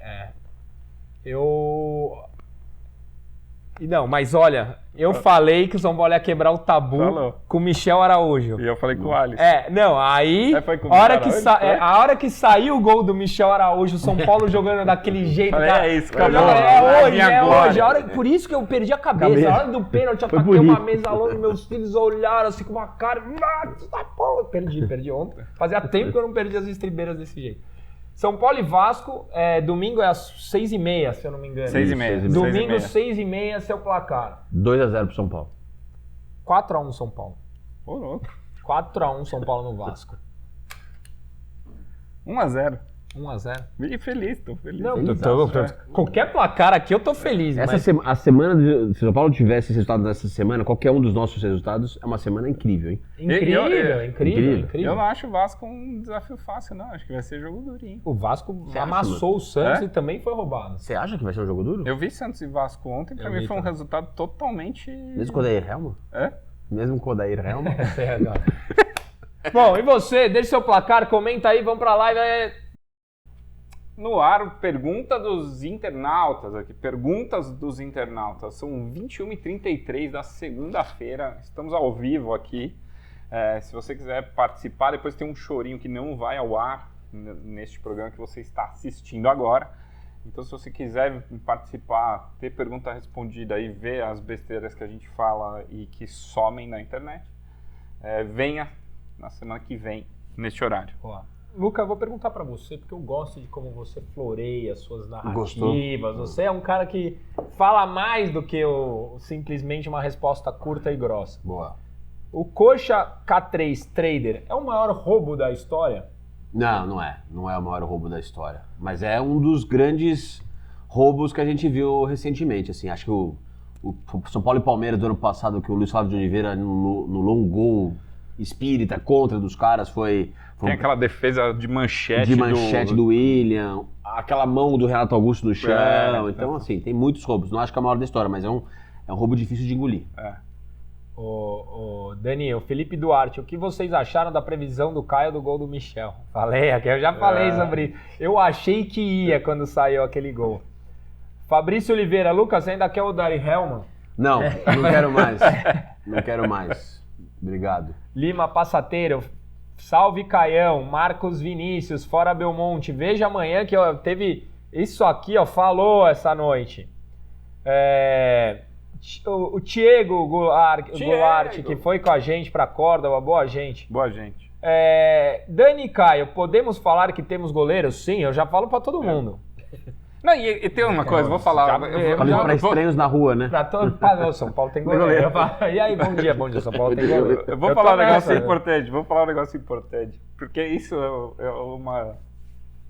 [SPEAKER 1] Não, mas olha, eu falei que o São Paulo ia quebrar o tabu
[SPEAKER 3] Falou.
[SPEAKER 1] com o Michel Araújo.
[SPEAKER 3] E eu falei com o Alisson.
[SPEAKER 1] Aí,
[SPEAKER 3] Foi com o
[SPEAKER 1] a hora,
[SPEAKER 3] Michel
[SPEAKER 1] que
[SPEAKER 3] Araújo, foi?
[SPEAKER 1] a hora que saiu o gol do Michel Araújo, o São Paulo jogando daquele jeito.
[SPEAKER 3] Falei,
[SPEAKER 1] cara,
[SPEAKER 3] é isso,
[SPEAKER 1] cara.
[SPEAKER 3] cara.
[SPEAKER 1] É hoje,
[SPEAKER 3] Minha
[SPEAKER 1] é
[SPEAKER 3] glória.
[SPEAKER 1] hoje. Por isso que eu perdi a cabeça. A hora do pênalti, eu
[SPEAKER 2] Foi
[SPEAKER 1] taquei
[SPEAKER 2] por
[SPEAKER 1] uma
[SPEAKER 2] isso.
[SPEAKER 1] mesa longe, meus filhos olharam assim com uma cara. Perdi ontem. Fazia tempo que eu não perdi as estribeiras desse jeito. São Paulo e Vasco, domingo é às 6h30, se eu não me engano.
[SPEAKER 3] 6h30.
[SPEAKER 1] Domingo, 6h30, seu placar.
[SPEAKER 2] 2-0 pro São Paulo.
[SPEAKER 1] 4x1 São Paulo.
[SPEAKER 3] Ô, louco.
[SPEAKER 1] 4x1 São Paulo no Vasco.
[SPEAKER 3] 1-0.
[SPEAKER 1] 1x0.
[SPEAKER 3] Fiquei feliz, tô feliz.
[SPEAKER 1] Não,
[SPEAKER 3] Feliz.
[SPEAKER 1] qualquer placar aqui eu tô feliz, mas...
[SPEAKER 2] A semana, se o São Paulo tivesse esse resultado dessa semana, qualquer um dos nossos resultados, é uma semana incrível, hein?
[SPEAKER 1] Incrível.
[SPEAKER 3] Eu não acho o Vasco um desafio fácil, não. Acho que vai ser jogo durinho.
[SPEAKER 1] O Vasco
[SPEAKER 2] Você acha,
[SPEAKER 1] amassou o Santos e também foi roubado.
[SPEAKER 2] Você acha que vai ser um jogo duro?
[SPEAKER 3] Eu vi Santos e Vasco ontem, pra
[SPEAKER 1] Eu
[SPEAKER 3] mim
[SPEAKER 1] vi
[SPEAKER 3] foi um
[SPEAKER 1] também.
[SPEAKER 3] resultado totalmente...
[SPEAKER 2] Mesmo com o Odair Helma?
[SPEAKER 3] É?
[SPEAKER 2] Mesmo com o Odair Helma?
[SPEAKER 1] Bom, e você? Deixa seu placar, comenta aí, vamos pra live.
[SPEAKER 3] No ar, pergunta dos internautas aqui. Perguntas dos internautas. São 21h33 da segunda-feira. Estamos ao vivo aqui. Se você quiser participar, depois tem um chorinho que não vai ao ar neste programa que você está assistindo agora. Então, se você quiser participar, ter pergunta respondida e ver as besteiras que a gente fala e que somem na internet, venha na semana que vem, neste horário.
[SPEAKER 1] Ó, Luca, eu vou perguntar pra você, porque eu gosto de como você floreia as suas narrativas.
[SPEAKER 2] Gostou?
[SPEAKER 1] Você é um cara que fala mais do que simplesmente uma resposta curta e grossa.
[SPEAKER 2] Boa.
[SPEAKER 1] O Coxa K3 Trader é o maior roubo da história?
[SPEAKER 2] Não, não é. Não é o maior roubo da história. Mas é um dos grandes roubos que a gente viu recentemente. Assim, acho que o São Paulo e Palmeiras do ano passado, que o Luiz Flávio de Oliveira no longo gol espírita contra dos caras foi
[SPEAKER 3] Tem aquela defesa de manchete,
[SPEAKER 2] do William, aquela mão do Renato Augusto no chão.
[SPEAKER 3] É,
[SPEAKER 2] Então, assim, tem muitos roubos. Não acho que é o maior da história, mas é um roubo difícil de engolir.
[SPEAKER 1] Dani, o Felipe Duarte, o que vocês acharam da previsão do Caio do gol do Michel? Falei, aqui eu já falei sobre isso. Eu achei que ia quando saiu aquele gol. Fabrício Oliveira, Lucas, você ainda quer o Dari Helman?
[SPEAKER 2] Não, não quero mais. Não quero mais. Obrigado.
[SPEAKER 1] Lima Passateiro, salve Caião, Marcos Vinícius, fora Belmonte. Veja amanhã que teve isso aqui, falou essa noite. O Diego Goulart, que foi com a gente pra corda, uma boa gente.
[SPEAKER 3] Boa gente.
[SPEAKER 1] Dani e Caio, podemos falar que temos goleiros? Sim, eu já falo pra todo mundo.
[SPEAKER 3] Não, e tem uma coisa, vou falar.
[SPEAKER 2] Falei pra estranhos na rua, né?
[SPEAKER 1] Não, São Paulo tem goleiro. E aí, bom dia, São Paulo tem goleiro.
[SPEAKER 3] Eu vou falar um negócio importante. Porque isso é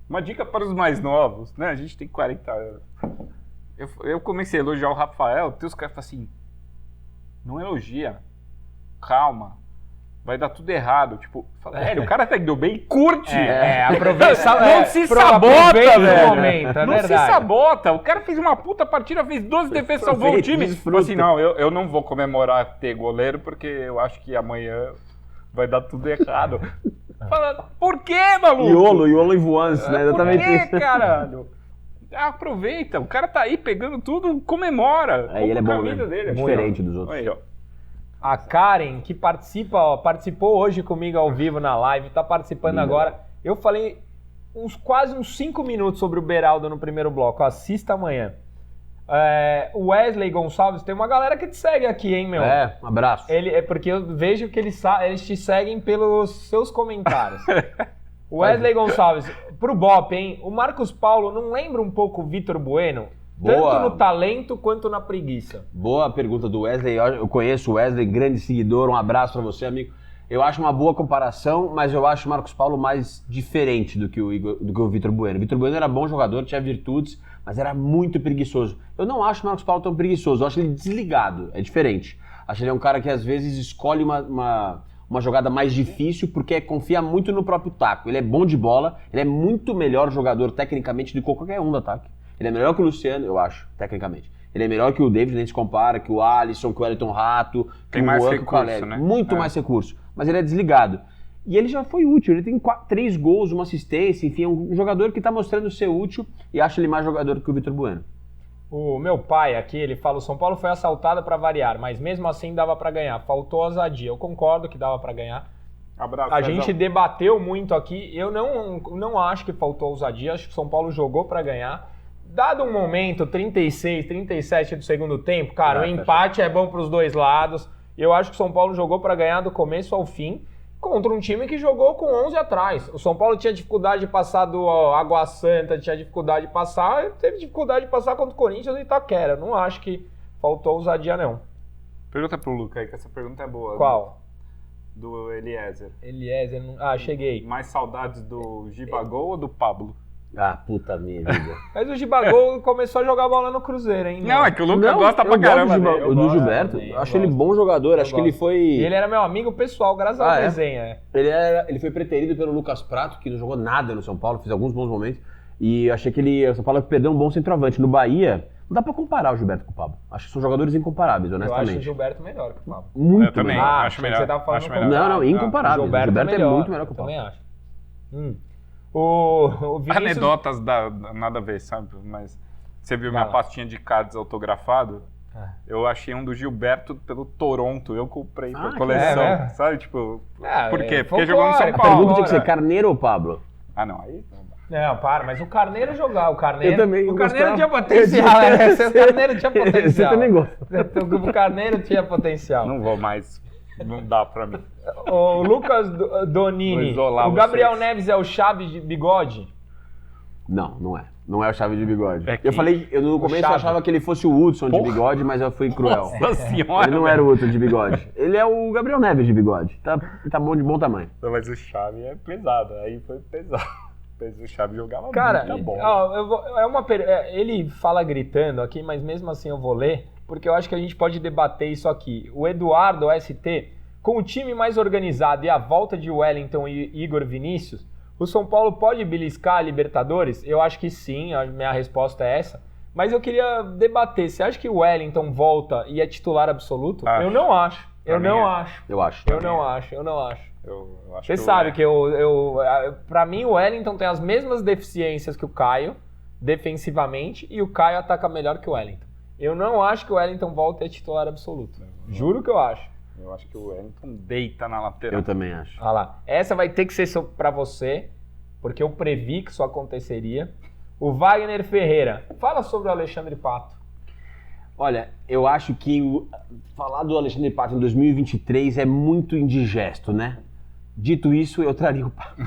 [SPEAKER 3] uma dica para os mais novos, né? A gente tem 40 anos. Eu comecei a elogiar o Rafael, tem os caras falam assim, não elogia, calma, vai dar tudo errado. Tipo, velho, o cara tá indo bem, curte.
[SPEAKER 1] Aproveita.
[SPEAKER 3] Não se sabota, velho.
[SPEAKER 1] Momento,
[SPEAKER 3] não
[SPEAKER 1] verdade.
[SPEAKER 3] se sabota. O cara fez uma puta partida, fez 12 defesas, salvou o time. Falou assim, não, eu não vou comemorar ter goleiro, porque eu acho que amanhã vai dar tudo errado. Fala, por quê, maluco?
[SPEAKER 2] Iolo e voantes, né? Exatamente
[SPEAKER 3] Por quê,
[SPEAKER 2] isso.
[SPEAKER 3] caralho? Aproveita, o cara tá aí pegando tudo, comemora.
[SPEAKER 2] Ele é bom,
[SPEAKER 3] Camisa
[SPEAKER 2] né?
[SPEAKER 3] dele,
[SPEAKER 2] É diferente dos outros.
[SPEAKER 3] Aí, ó.
[SPEAKER 1] A Karen, que participou hoje comigo ao vivo na live, tá participando agora. Eu falei quase uns 5 minutos sobre o Beraldo no primeiro bloco. Assista amanhã. O Wesley Gonçalves, tem uma galera que te segue aqui, hein, meu?
[SPEAKER 2] Um abraço.
[SPEAKER 1] Porque eu vejo que eles te seguem pelos seus comentários. O Wesley Gonçalves, pro Bop, hein? O Marcos Paulo não lembra um pouco o Vitor Bueno?
[SPEAKER 2] Boa.
[SPEAKER 1] Tanto no talento quanto na preguiça.
[SPEAKER 2] Boa pergunta do Wesley. Eu conheço o Wesley, grande seguidor. Um abraço pra você, amigo. Eu acho uma boa comparação, mas eu acho o Marcos Paulo mais diferente do que o Vitor Bueno. O Vitor Bueno era bom jogador, tinha virtudes, mas era muito preguiçoso. Eu não acho o Marcos Paulo tão preguiçoso, eu acho ele desligado, é diferente. Acho que ele é um cara que às vezes escolhe uma jogada mais difícil porque confia muito no próprio taco. Ele é bom de bola, ele é muito melhor jogador tecnicamente do que qualquer um do ataque. Ele é melhor que o Luciano, eu acho, tecnicamente. Ele é melhor que o David, nem se compara, que o Alisson, que o Wellington Rato, que
[SPEAKER 3] Tem
[SPEAKER 2] o
[SPEAKER 3] mais
[SPEAKER 2] Juan,
[SPEAKER 3] recurso,
[SPEAKER 2] que o Caleri.
[SPEAKER 3] né?
[SPEAKER 2] Muito mais recurso. Mas ele é desligado. E ele já foi útil, ele tem 3 gols, uma assistência, enfim, é um jogador que está mostrando ser útil e acho ele mais jogador que o Vitor Bueno.
[SPEAKER 1] O meu pai aqui, ele fala, o São Paulo foi assaltado para variar, mas mesmo assim dava para ganhar, faltou ousadia. Eu concordo que dava para ganhar.
[SPEAKER 3] Abraço,
[SPEAKER 1] A gente debateu muito aqui, eu não acho que faltou ousadia, acho que o São Paulo jogou para ganhar. Dado um momento, 36, 37 do segundo tempo, cara, o empate é bom para os dois lados. Eu acho que o São Paulo jogou para ganhar do começo ao fim, contra um time que jogou com 11 atrás. O São Paulo tinha dificuldade de passar do Água Santa, tinha dificuldade de passar, teve dificuldade de passar contra o Corinthians e Itaquera. Não acho que faltou ousadia, não.
[SPEAKER 3] Pergunta pro Luca aí, que essa pergunta é boa.
[SPEAKER 1] Qual?
[SPEAKER 3] Do Eliezer.
[SPEAKER 1] Eliezer, cheguei.
[SPEAKER 3] Mais saudades do Gibagol ou do Pablo?
[SPEAKER 2] Ah, puta minha vida.
[SPEAKER 1] Mas o Gibagol começou a jogar bola no Cruzeiro, hein?
[SPEAKER 3] Não, é que o Luca gosta pra caramba dele.
[SPEAKER 2] O do Gilberto, acho ele bom jogador, acho que ele foi...
[SPEAKER 1] E ele era meu amigo pessoal, graças à resenha.
[SPEAKER 2] Ele foi preterido pelo Lucas Prato, que não jogou nada no São Paulo, fez alguns bons momentos, e achei que o São Paulo perdeu um bom centroavante. No Bahia, não dá pra comparar o Gilberto com o Pablo. Acho que são jogadores incomparáveis, honestamente.
[SPEAKER 1] Eu acho o Gilberto melhor que o Pablo.
[SPEAKER 2] Muito
[SPEAKER 3] Eu também,
[SPEAKER 2] melhor.
[SPEAKER 3] acho melhor.
[SPEAKER 1] Você tava falando
[SPEAKER 3] Acho melhor.
[SPEAKER 2] Não, incomparáveis.
[SPEAKER 1] O
[SPEAKER 2] O Gilberto é muito melhor que o
[SPEAKER 1] eu
[SPEAKER 2] Pablo.
[SPEAKER 1] também acho. O Vinícius...
[SPEAKER 3] Anedotas nada a ver, sabe? Mas você viu minha pastinha de cards autografado? Eu achei um do Gilberto pelo Toronto. Eu comprei pra coleção. Sabe? Tipo, por quê? Porque jogou no São
[SPEAKER 2] A
[SPEAKER 3] Paulo.
[SPEAKER 2] pergunta tinha que ser Carneiro ou Pablo?
[SPEAKER 3] Ah, não. Aí...
[SPEAKER 1] Não, mas o Carneiro jogava. O Carneiro,
[SPEAKER 2] Eu também
[SPEAKER 1] o Carneiro
[SPEAKER 2] gostava.
[SPEAKER 1] tinha potencial. O Carneiro tinha potencial.
[SPEAKER 2] Você também gosta.
[SPEAKER 1] O Carneiro tinha potencial.
[SPEAKER 3] Não vou mais. Não dá pra mim.
[SPEAKER 1] O Lucas Donini.
[SPEAKER 3] Vou isolar
[SPEAKER 1] O Gabriel
[SPEAKER 3] vocês.
[SPEAKER 1] Neves é o Chaves de bigode?
[SPEAKER 2] Não é. Não é o Chave de bigode.
[SPEAKER 3] É que-
[SPEAKER 2] Eu no começo
[SPEAKER 1] Chave.
[SPEAKER 2] achava que ele fosse o Hudson de bigode, mas eu fui cruel.
[SPEAKER 3] Nossa senhora.
[SPEAKER 2] Ele não era o Hudson de bigode. Ele é o Gabriel Neves de bigode. Tá bom, de bom tamanho.
[SPEAKER 3] Não, mas o Chave é pesado. Aí foi pesado. Mas o Chave jogava
[SPEAKER 1] Cara,
[SPEAKER 3] muito bom.
[SPEAKER 1] ele fala gritando aqui, mas mesmo assim eu vou ler, porque eu acho que a gente pode debater isso aqui. O Eduardo ST, com o time mais organizado e a volta de Wellington e Igor Vinícius, o São Paulo pode beliscar a Libertadores? Eu acho que sim, a minha resposta é essa. Mas eu queria debater, você acha que o Wellington volta e é titular absoluto?
[SPEAKER 3] Acho.
[SPEAKER 1] Eu não acho. Eu
[SPEAKER 3] Pra
[SPEAKER 1] não
[SPEAKER 3] mim é.
[SPEAKER 1] acho.
[SPEAKER 2] Eu acho.
[SPEAKER 1] Eu não acho.
[SPEAKER 3] Eu acho
[SPEAKER 1] Você sabe que pra mim o Wellington tem as mesmas deficiências que o Caio, defensivamente, e o Caio ataca melhor que o Wellington. Eu não acho que o Wellington volta a titular absoluto. Juro que eu acho.
[SPEAKER 3] Eu acho que o Wellington deita na lateral.
[SPEAKER 2] Eu também acho.
[SPEAKER 1] Olha lá. Essa vai ter que ser pra você, porque eu previ que isso aconteceria. O Wagner Ferreira. Fala sobre o Alexandre Pato.
[SPEAKER 2] Olha, eu acho que falar do Alexandre Pato em 2023 é muito indigesto, né? Dito isso, eu traria o Pato.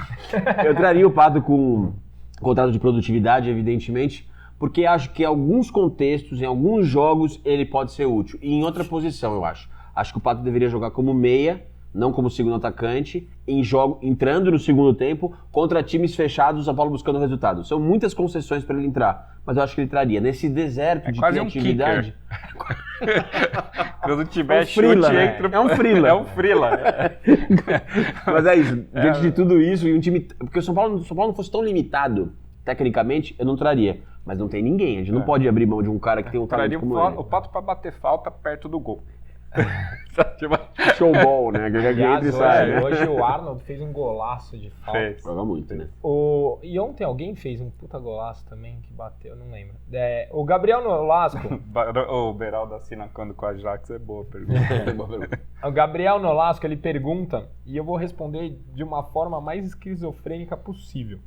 [SPEAKER 2] Eu traria o Pato com contrato de produtividade, evidentemente, porque acho que em alguns contextos, em alguns jogos, ele pode ser útil. E em outra posição, eu acho. Acho que o Pato deveria jogar como meia, não como segundo atacante, entrando no segundo tempo contra times fechados, o São Paulo buscando resultado. São muitas concessões para ele entrar, mas eu acho que ele traria. Nesse deserto de
[SPEAKER 3] quase um
[SPEAKER 2] criatividade...
[SPEAKER 3] Quando tiver chute,
[SPEAKER 2] frila, né?
[SPEAKER 3] entra...
[SPEAKER 2] É um frila.
[SPEAKER 3] É um frila.
[SPEAKER 2] Mas é isso, diante de tudo isso, e um time... Porque o São Paulo não fosse tão limitado, tecnicamente, eu não traria. Mas não tem ninguém, a gente não pode abrir mão de um cara que tem um talento
[SPEAKER 3] Traria
[SPEAKER 2] como
[SPEAKER 3] o
[SPEAKER 2] ele.
[SPEAKER 3] Pato pra bater falta perto do gol.
[SPEAKER 2] Showball, né? Que entra e sai, né?
[SPEAKER 1] Hoje o Arnold fez um golaço de falta.
[SPEAKER 3] Fez.
[SPEAKER 2] Joga muito, né?
[SPEAKER 1] E ontem alguém fez um puta golaço também, que bateu, não lembro. O Gabriel Nolasco...
[SPEAKER 3] O Beraldo assinando com a Ajax é boa pergunta.
[SPEAKER 1] O Gabriel Nolasco, ele pergunta, e eu vou responder de uma forma mais esquizofrênica possível.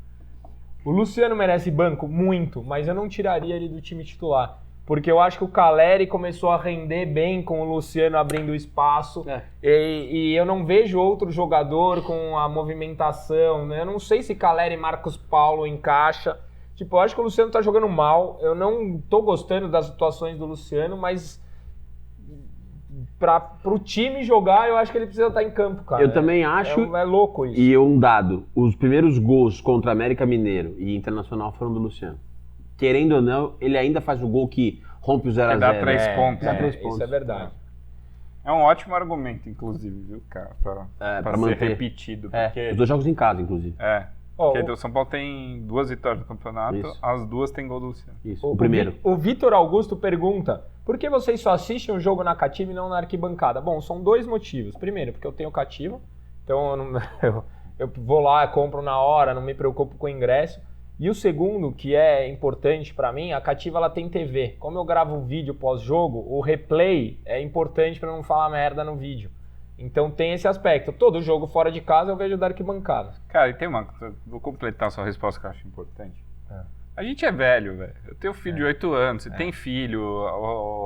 [SPEAKER 1] O Luciano merece banco? Muito, mas eu não tiraria ele do time titular. Porque eu acho que o Caleri começou a render bem com o Luciano abrindo espaço. E eu não vejo outro jogador com a movimentação, né? Eu não sei se Caleri e Marcos Paulo encaixa. Tipo, eu acho que o Luciano tá jogando mal. Eu não tô gostando das atuações do Luciano, mas pro time jogar, eu acho que ele precisa estar em campo, cara.
[SPEAKER 2] Eu também acho.
[SPEAKER 1] É louco isso.
[SPEAKER 2] E um dado, os primeiros gols contra América Mineiro e Internacional foram do Luciano. Querendo ou não, ele ainda faz o gol que rompe o 0x0.
[SPEAKER 3] dá 3 pontos.
[SPEAKER 2] Dá 3 pontos.
[SPEAKER 1] Isso é verdade.
[SPEAKER 3] É um ótimo argumento, inclusive, viu, cara? Pra ser
[SPEAKER 2] manter.
[SPEAKER 3] repetido. Porque,
[SPEAKER 2] Os 2 jogos em casa, inclusive.
[SPEAKER 3] Porque o São Paulo tem 2 vitórias no campeonato,
[SPEAKER 2] Isso.
[SPEAKER 3] as 2 tem gol do Luciano.
[SPEAKER 2] Isso, o primeiro.
[SPEAKER 1] O Vitor Augusto pergunta, por que vocês só assistem o jogo na cativa e não na arquibancada? Bom, são 2 motivos. Primeiro, porque eu tenho cativa, então eu vou lá, compro na hora, não me preocupo com o ingresso. E o segundo, que é importante para mim, a Cativa ela tem TV. Como eu gravo vídeo pós-jogo, o replay é importante para não falar merda no vídeo. Então tem esse aspecto. Todo jogo fora de casa eu vejo da arquibancada.
[SPEAKER 3] Cara, e tem uma... Vou completar a sua resposta que eu acho importante. A gente é velho, velho. Eu tenho filho de 8 anos, você tem filho...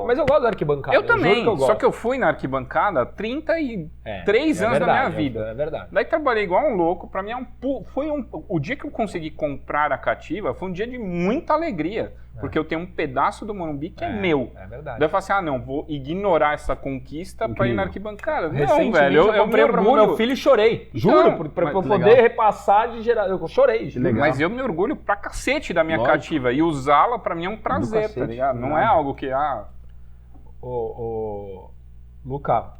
[SPEAKER 1] Mas eu gosto da arquibancada.
[SPEAKER 3] Eu também,
[SPEAKER 1] juro que eu
[SPEAKER 3] só que eu fui na arquibancada 33 anos da minha vida.
[SPEAKER 1] É verdade.
[SPEAKER 3] Daí trabalhei igual um louco, pra mim o dia que eu consegui comprar a Cativa foi um dia de muita alegria, porque eu tenho um pedaço do Morumbi que é meu.
[SPEAKER 1] É verdade.
[SPEAKER 3] Daí eu falei assim, não, vou ignorar essa conquista pra ir na arquibancada. Não,
[SPEAKER 1] Recentemente
[SPEAKER 3] velho,
[SPEAKER 1] eu comprei pro meu filho e chorei. Juro, pra eu poder repassar de geral. Eu chorei.
[SPEAKER 3] Mas eu me orgulho pra cacete da minha Cativa e usá-la pra mim é um prazer, tá ligado? Não é algo que...
[SPEAKER 1] Luca,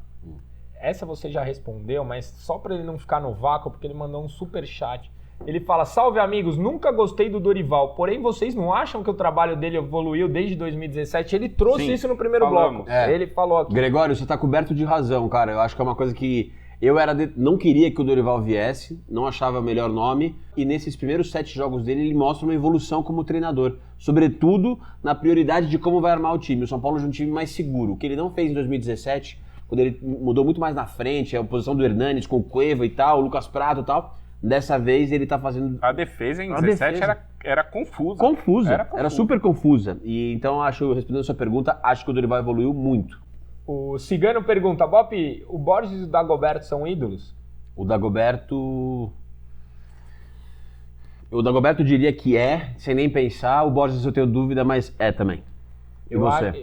[SPEAKER 1] essa você já respondeu, mas só pra ele não ficar no vácuo, porque ele mandou um superchat. Ele fala, salve amigos, nunca gostei do Dorival, porém vocês não acham que o trabalho dele evoluiu desde 2017? Ele trouxe isso no primeiro bloco. Ele falou aqui.
[SPEAKER 2] Gregório, você tá coberto de razão, cara. Eu acho que é uma coisa que não queria que o Dorival viesse, não achava o melhor nome, e nesses primeiros 7 jogos dele ele mostra uma evolução como treinador, sobretudo na prioridade de como vai armar o time. O São Paulo é um time mais seguro. O que ele não fez em 2017, quando ele mudou muito mais na frente, a posição do Hernanes com o Cueva e tal, o Lucas Prato e tal, dessa vez ele tá fazendo...
[SPEAKER 3] A defesa em 2017 era confusa.
[SPEAKER 2] Era super confusa. E então, respondendo a sua pergunta, acho que o Dorival evoluiu muito.
[SPEAKER 1] O Cigano pergunta, Bop, o Borges e o Dagoberto são ídolos?
[SPEAKER 2] O Dagoberto diria que sem nem pensar. O Borges eu tenho dúvida, mas é também. E você?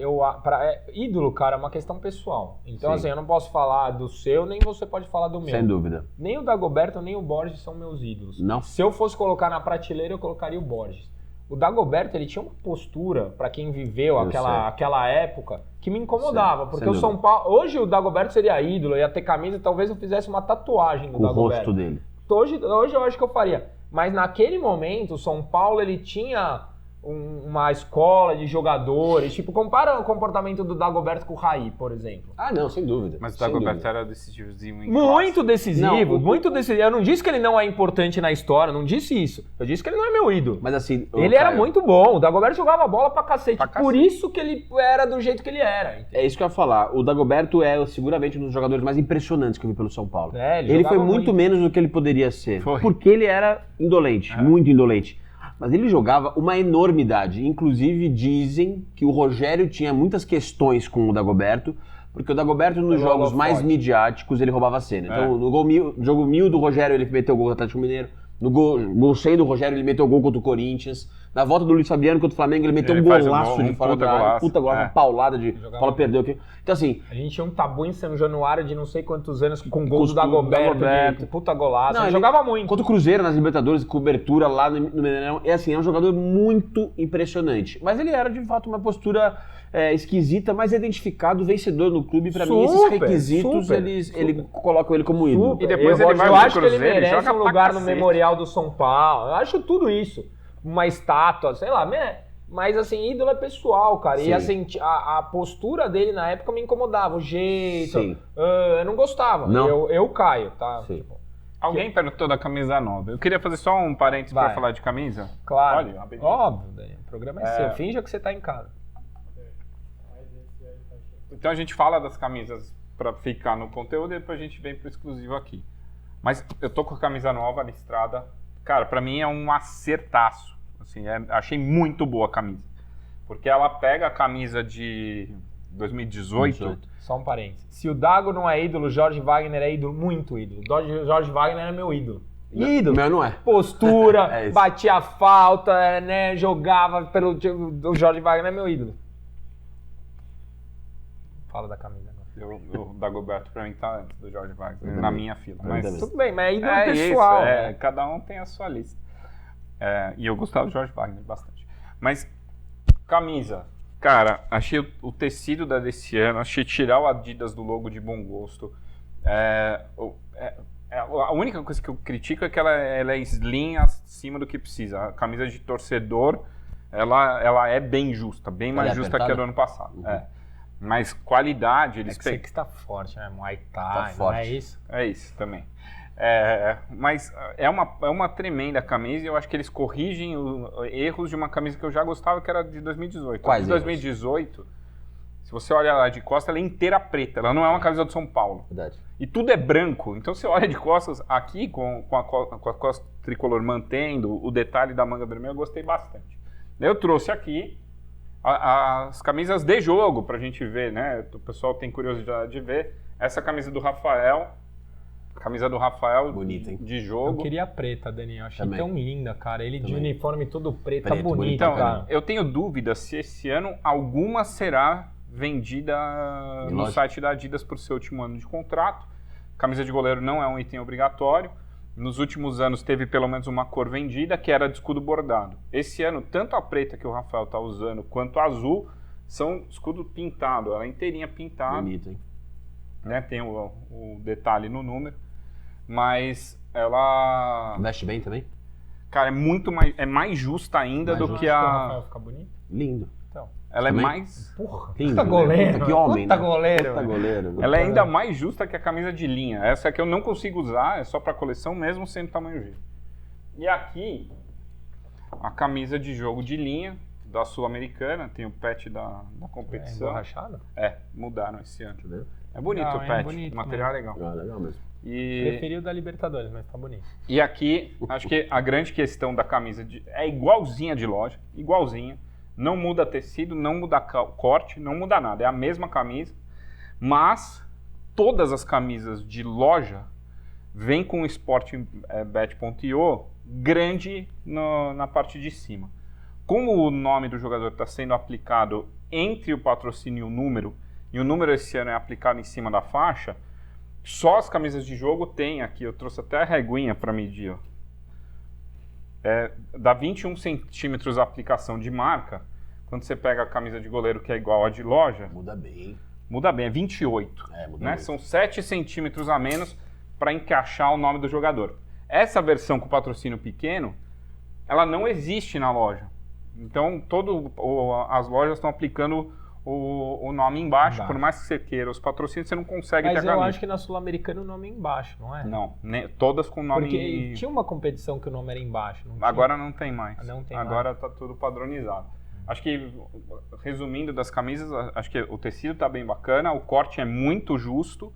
[SPEAKER 1] Ídolo, cara, é uma questão pessoal. Então,
[SPEAKER 2] Sim.
[SPEAKER 1] assim, eu não posso falar do seu, nem você pode falar do meu.
[SPEAKER 2] Sem dúvida.
[SPEAKER 1] Nem o Dagoberto, nem o Borges são meus ídolos.
[SPEAKER 2] Não.
[SPEAKER 1] Se eu fosse colocar na prateleira, eu colocaria o Borges. O Dagoberto, ele tinha uma postura, pra quem viveu aquela época, que me incomodava. Porque o São Paulo... Hoje o Dagoberto seria ídolo, ia ter camisa, talvez eu fizesse uma tatuagem do Dagoberto.
[SPEAKER 2] O rosto dele.
[SPEAKER 1] Hoje eu acho que eu faria. Mas naquele momento, o São Paulo, ele tinha uma escola de jogadores. Tipo, compara o comportamento do Dagoberto com o Raí, por exemplo.
[SPEAKER 2] Ah, não, sem dúvida.
[SPEAKER 3] Mas o Dagoberto era decisivo em
[SPEAKER 1] muito
[SPEAKER 3] classe.
[SPEAKER 1] decisivo, muito decisivo. Eu não disse que ele não é importante na história, não disse isso. Eu disse que ele não é meu ídolo.
[SPEAKER 2] Mas assim...
[SPEAKER 1] Ele era muito bom, o Dagoberto jogava bola pra cacete. Por isso que ele era do jeito que ele era. Entendeu?
[SPEAKER 2] É isso que eu ia falar. O Dagoberto é seguramente um dos jogadores mais impressionantes que eu vi pelo São Paulo. Ele foi muito menos do que ele poderia ser. Porque ele era indolente, muito indolente. Mas ele jogava uma enormidade. Inclusive, dizem que o Rogério tinha muitas questões com o Dagoberto, porque o Dagoberto, nos jogos mais midiáticos, ele roubava a cena. Então, no jogo 1000 do Rogério, ele meteu o gol do Atlético Mineiro. No gol 100 do Rogério, ele meteu o gol contra o Corinthians. Na volta do Luiz Fabiano contra o Flamengo, ele meteu um golaço de fora da área. Puta golaço, uma paulada de... A bola perdeu aqui. Então, assim...
[SPEAKER 1] A gente tinha um tabu em São Januário de não sei quantos anos com gol do Dagoberto. Puta golaço. Ele jogava muito.
[SPEAKER 2] Contra o Cruzeiro nas Libertadores, cobertura lá no Mineirão. É um jogador muito impressionante. Mas ele era, de fato, uma postura esquisita, mas identificado, vencedor no clube. Pra mim, esses requisitos, ele colocam ele como ídolo.
[SPEAKER 3] E depois ele vai
[SPEAKER 1] eu acho que ele
[SPEAKER 3] Cruzeiro,
[SPEAKER 1] merece um lugar no Memorial do São Paulo. Eu acho tudo isso. Uma estátua, sei lá, mas assim, ídolo é pessoal, cara. Sim. E assim, a postura dele na época me incomodava, o jeito. Eu não gostava.
[SPEAKER 2] Não.
[SPEAKER 1] Eu caio, tá?
[SPEAKER 3] Tipo, alguém perguntou da camisa nova. Eu queria fazer só um parênteses pra falar de camisa.
[SPEAKER 1] Claro. Óbvio, o programa é seu. Finja que você tá em casa.
[SPEAKER 3] Então a gente fala das camisas pra ficar no conteúdo e depois a gente vem pro exclusivo aqui. Mas eu tô com a camisa nova listrada. Cara, pra mim é um acertaço. Assim, achei muito boa a camisa. Porque ela pega a camisa de 2018.
[SPEAKER 1] Só um parênteses. Se o Dago não é ídolo, Jorge Wagner é ídolo, muito ídolo. Jorge Wagner é meu ídolo. Ídolo.
[SPEAKER 2] Meu não é.
[SPEAKER 1] Postura, batia falta, jogava pelo... O Jorge Wagner é meu ídolo. Fala da camisa agora.
[SPEAKER 3] O Dagoberto pra mim tá antes do Jorge Wagner, na minha fila. Mas
[SPEAKER 1] tudo bem, mas é ídolo pessoal.
[SPEAKER 3] Isso, cada um tem a sua lista. E eu gostava do Jorge Wagner bastante. Mas, camisa. Cara, achei o tecido desse ano, achei tirar o Adidas do logo de bom gosto. A única coisa que eu critico é que ela é slim acima do que precisa. A camisa de torcedor, ela é bem justa, bem mais justa que a do ano passado. Mas qualidade, eles
[SPEAKER 1] que você que está forte, né? Muay Thai,
[SPEAKER 2] tá forte.
[SPEAKER 1] é isso?
[SPEAKER 3] É isso também. Mas é uma tremenda camisa e eu acho que eles corrigem erros de uma camisa que eu já gostava, que era de 2018.
[SPEAKER 2] Quais
[SPEAKER 3] de 2018, se você olha lá de costas, ela é inteira preta. Ela não é uma camisa do São Paulo.
[SPEAKER 2] Verdade.
[SPEAKER 3] E tudo é branco. Então você olha de costas, aqui com a costa tricolor mantendo o detalhe da manga vermelha, eu gostei bastante. Eu trouxe aqui as camisas de jogo pra gente ver, né? O pessoal tem curiosidade de ver. Essa camisa do Rafael. Camisa do Rafael.
[SPEAKER 2] Bonita, hein?
[SPEAKER 3] De jogo.
[SPEAKER 1] Eu queria a preta, Daniel. Achei
[SPEAKER 2] Também.
[SPEAKER 1] tão linda, cara. Ele de
[SPEAKER 2] Também.
[SPEAKER 1] uniforme todo preto, tá
[SPEAKER 2] Preto,
[SPEAKER 1] bonito,
[SPEAKER 2] bonito,
[SPEAKER 3] Então,
[SPEAKER 1] cara.
[SPEAKER 3] eu tenho dúvida se esse ano alguma será vendida no
[SPEAKER 2] loja.
[SPEAKER 3] site da Adidas por seu último ano de contrato. Camisa de goleiro não é um item obrigatório. Nos últimos anos teve pelo menos uma cor vendida, que era de escudo bordado. Esse ano, tanto a preta que o Rafael está usando, quanto a azul, são escudo pintado. Ela é inteirinha pintada.
[SPEAKER 2] Bonito, hein?
[SPEAKER 3] Né? Tem o detalhe no número. Mas ela...
[SPEAKER 2] Veste bem também?
[SPEAKER 3] Cara, é mais justa ainda
[SPEAKER 2] Mais
[SPEAKER 3] do
[SPEAKER 2] justa.
[SPEAKER 3] que
[SPEAKER 1] O
[SPEAKER 3] a...
[SPEAKER 1] Rafael fica bonito.
[SPEAKER 2] Lindo.
[SPEAKER 1] Então.
[SPEAKER 3] Ela
[SPEAKER 2] Também?
[SPEAKER 3] é mais...
[SPEAKER 1] Porra,
[SPEAKER 2] Lindo,
[SPEAKER 1] puta
[SPEAKER 2] né?
[SPEAKER 1] goleiro.
[SPEAKER 2] Puta que homem,
[SPEAKER 1] Puta
[SPEAKER 2] né?
[SPEAKER 1] goleiro.
[SPEAKER 2] Puta goleiro.
[SPEAKER 3] Ela é ainda mais justa que a camisa de linha. Essa aqui eu não consigo usar, é só para coleção mesmo sendo tamanho G. E aqui, a camisa de jogo de linha da Sul-Americana, tem o patch da competição.
[SPEAKER 1] Emborrachado?
[SPEAKER 3] Mudaram esse ano.
[SPEAKER 2] Deixa eu ver.
[SPEAKER 3] É bonito
[SPEAKER 1] Legal,
[SPEAKER 3] o
[SPEAKER 1] é
[SPEAKER 3] patch,
[SPEAKER 1] bonito
[SPEAKER 3] o material é legal.
[SPEAKER 2] Ah, legal mesmo.
[SPEAKER 1] Preferi o da Libertadores, mas tá bonito.
[SPEAKER 3] E aqui, acho que a grande questão da camisa é igualzinha de loja, igualzinha. Não muda tecido, não muda corte, não muda nada. É a mesma camisa, mas todas as camisas de loja vêm com o Sportingbet.io grande na parte de cima. Como o nome do jogador está sendo aplicado entre o patrocínio e o número esse ano é aplicado em cima da faixa, só as camisas de jogo tem aqui. Eu trouxe até a reguinha para medir, ó. Dá 21 centímetros a aplicação de marca. Quando você pega a camisa de goleiro que é igual a de loja,
[SPEAKER 2] Muda bem.
[SPEAKER 3] muda bem, é 28.
[SPEAKER 2] Muda
[SPEAKER 3] Né?
[SPEAKER 2] muito.
[SPEAKER 3] São 7 centímetros a menos para encaixar o nome do jogador. Essa versão com patrocínio pequeno, ela não existe na loja. Então, as lojas estão aplicando o nome embaixo. Por mais que você queira os patrocínios, você não consegue ter a
[SPEAKER 1] Mas eu
[SPEAKER 3] camisa.
[SPEAKER 1] acho que na Sul-Americana o nome é embaixo, não é?
[SPEAKER 3] Não, todas com nome...
[SPEAKER 1] Porque tinha uma competição que o nome era embaixo. Não tinha?
[SPEAKER 3] Agora não tem mais.
[SPEAKER 1] Não tem
[SPEAKER 3] Agora está tudo padronizado. Acho que, resumindo das camisas, acho que o tecido está bem bacana, o corte é muito justo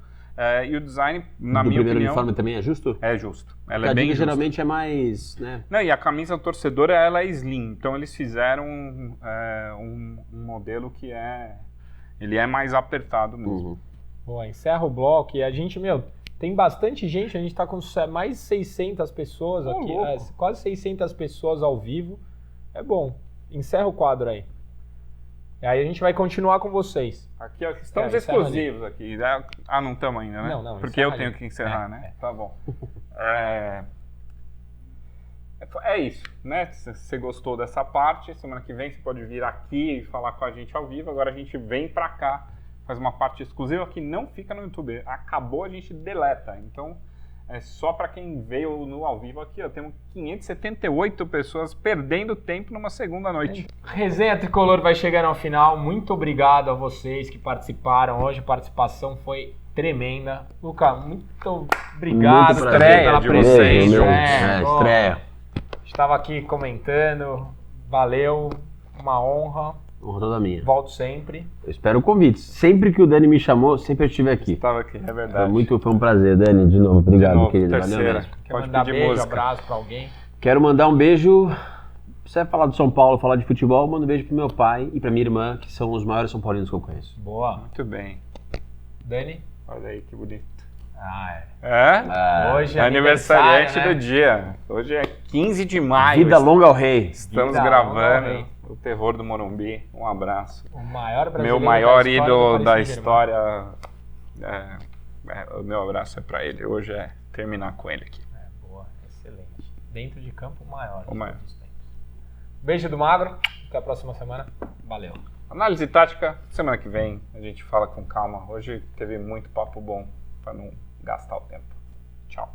[SPEAKER 3] e o design, na
[SPEAKER 2] Do
[SPEAKER 3] minha
[SPEAKER 2] primeiro
[SPEAKER 3] opinião,
[SPEAKER 2] uniforme também é justo?
[SPEAKER 3] é justo. Ela
[SPEAKER 2] Porque
[SPEAKER 3] é
[SPEAKER 2] a
[SPEAKER 3] bem
[SPEAKER 2] dica
[SPEAKER 3] justa.
[SPEAKER 2] geralmente é mais, né?
[SPEAKER 3] Não, e a camisa torcedora, ela é slim. Então eles fizeram um modelo que ele é mais apertado mesmo.
[SPEAKER 2] Uhum.
[SPEAKER 1] Boa, encerra o bloco e a gente, tem bastante gente, a gente tá com mais de 600 pessoas aqui,
[SPEAKER 3] louco.
[SPEAKER 1] quase 600 pessoas ao vivo. É bom. Encerra o quadro aí. E aí a gente vai continuar com vocês.
[SPEAKER 3] Aqui, ó, estamos
[SPEAKER 1] encerra
[SPEAKER 3] exclusivos aqui. Não estamos ainda, né?
[SPEAKER 1] Não,
[SPEAKER 3] porque eu
[SPEAKER 1] encerra
[SPEAKER 3] tenho
[SPEAKER 1] ali.
[SPEAKER 3] que encerrar, né? Tá bom. É isso, né? Se você gostou dessa parte, semana que vem você pode vir aqui e falar com a gente ao vivo. Agora a gente vem pra cá, faz uma parte exclusiva que não fica no YouTube. Acabou, a gente deleta. Então, é só pra quem veio no ao vivo aqui, ó. Temos 578 pessoas perdendo tempo numa segunda noite.
[SPEAKER 1] Resenha Tricolor vai chegando ao final. Muito obrigado a vocês que participaram. Hoje a participação foi tremenda. Luca, muito obrigado
[SPEAKER 2] Muito
[SPEAKER 1] também
[SPEAKER 2] prazer.
[SPEAKER 1] pela
[SPEAKER 3] de
[SPEAKER 1] presença.
[SPEAKER 3] vocês,
[SPEAKER 2] Estreia.
[SPEAKER 1] Estava aqui comentando. Valeu, uma honra.
[SPEAKER 2] Honra toda minha.
[SPEAKER 1] Volto sempre.
[SPEAKER 2] Eu espero o convite. Sempre que o Dani me chamou, sempre eu estive aqui.
[SPEAKER 3] Estava aqui, é verdade.
[SPEAKER 2] Foi um prazer, Dani, de novo. Obrigado,
[SPEAKER 3] De novo,
[SPEAKER 2] querido. Valeu
[SPEAKER 3] terceira.
[SPEAKER 2] mesmo.
[SPEAKER 1] Quer
[SPEAKER 3] Pode
[SPEAKER 1] mandar
[SPEAKER 3] pedir
[SPEAKER 1] beijo,
[SPEAKER 3] música.
[SPEAKER 1] abraço pra alguém?
[SPEAKER 2] Quero mandar um beijo. Se você vai falar do São Paulo, falar de futebol, manda um beijo pro meu pai e pra minha irmã, que são os maiores São Paulinos que eu conheço.
[SPEAKER 1] Boa.
[SPEAKER 3] Muito bem.
[SPEAKER 1] Dani?
[SPEAKER 3] Olha aí que bonito.
[SPEAKER 1] É? Hoje é
[SPEAKER 3] Aniversariante
[SPEAKER 1] aniversário,
[SPEAKER 3] do dia. Hoje é 15 de maio.
[SPEAKER 2] Vida longa ao rei.
[SPEAKER 3] Estamos
[SPEAKER 1] Vida longa,
[SPEAKER 3] gravando
[SPEAKER 1] hein?
[SPEAKER 3] o terror do Morumbi. Um abraço.
[SPEAKER 1] O maior brasileiro
[SPEAKER 3] Meu maior
[SPEAKER 1] da história
[SPEAKER 3] ídolo
[SPEAKER 1] do
[SPEAKER 3] da
[SPEAKER 1] Paris Saint-Germain.
[SPEAKER 3] história. O meu abraço é pra ele. Hoje é terminar com ele aqui.
[SPEAKER 1] Boa, excelente. Dentro de campo, o maior.
[SPEAKER 3] O maior.
[SPEAKER 1] de todos os tempos. Beijo do Magro. Até a próxima semana. Valeu.
[SPEAKER 3] Análise tática, semana que vem a gente fala com calma. Hoje teve muito papo bom pra não gastar o tempo. Tchau.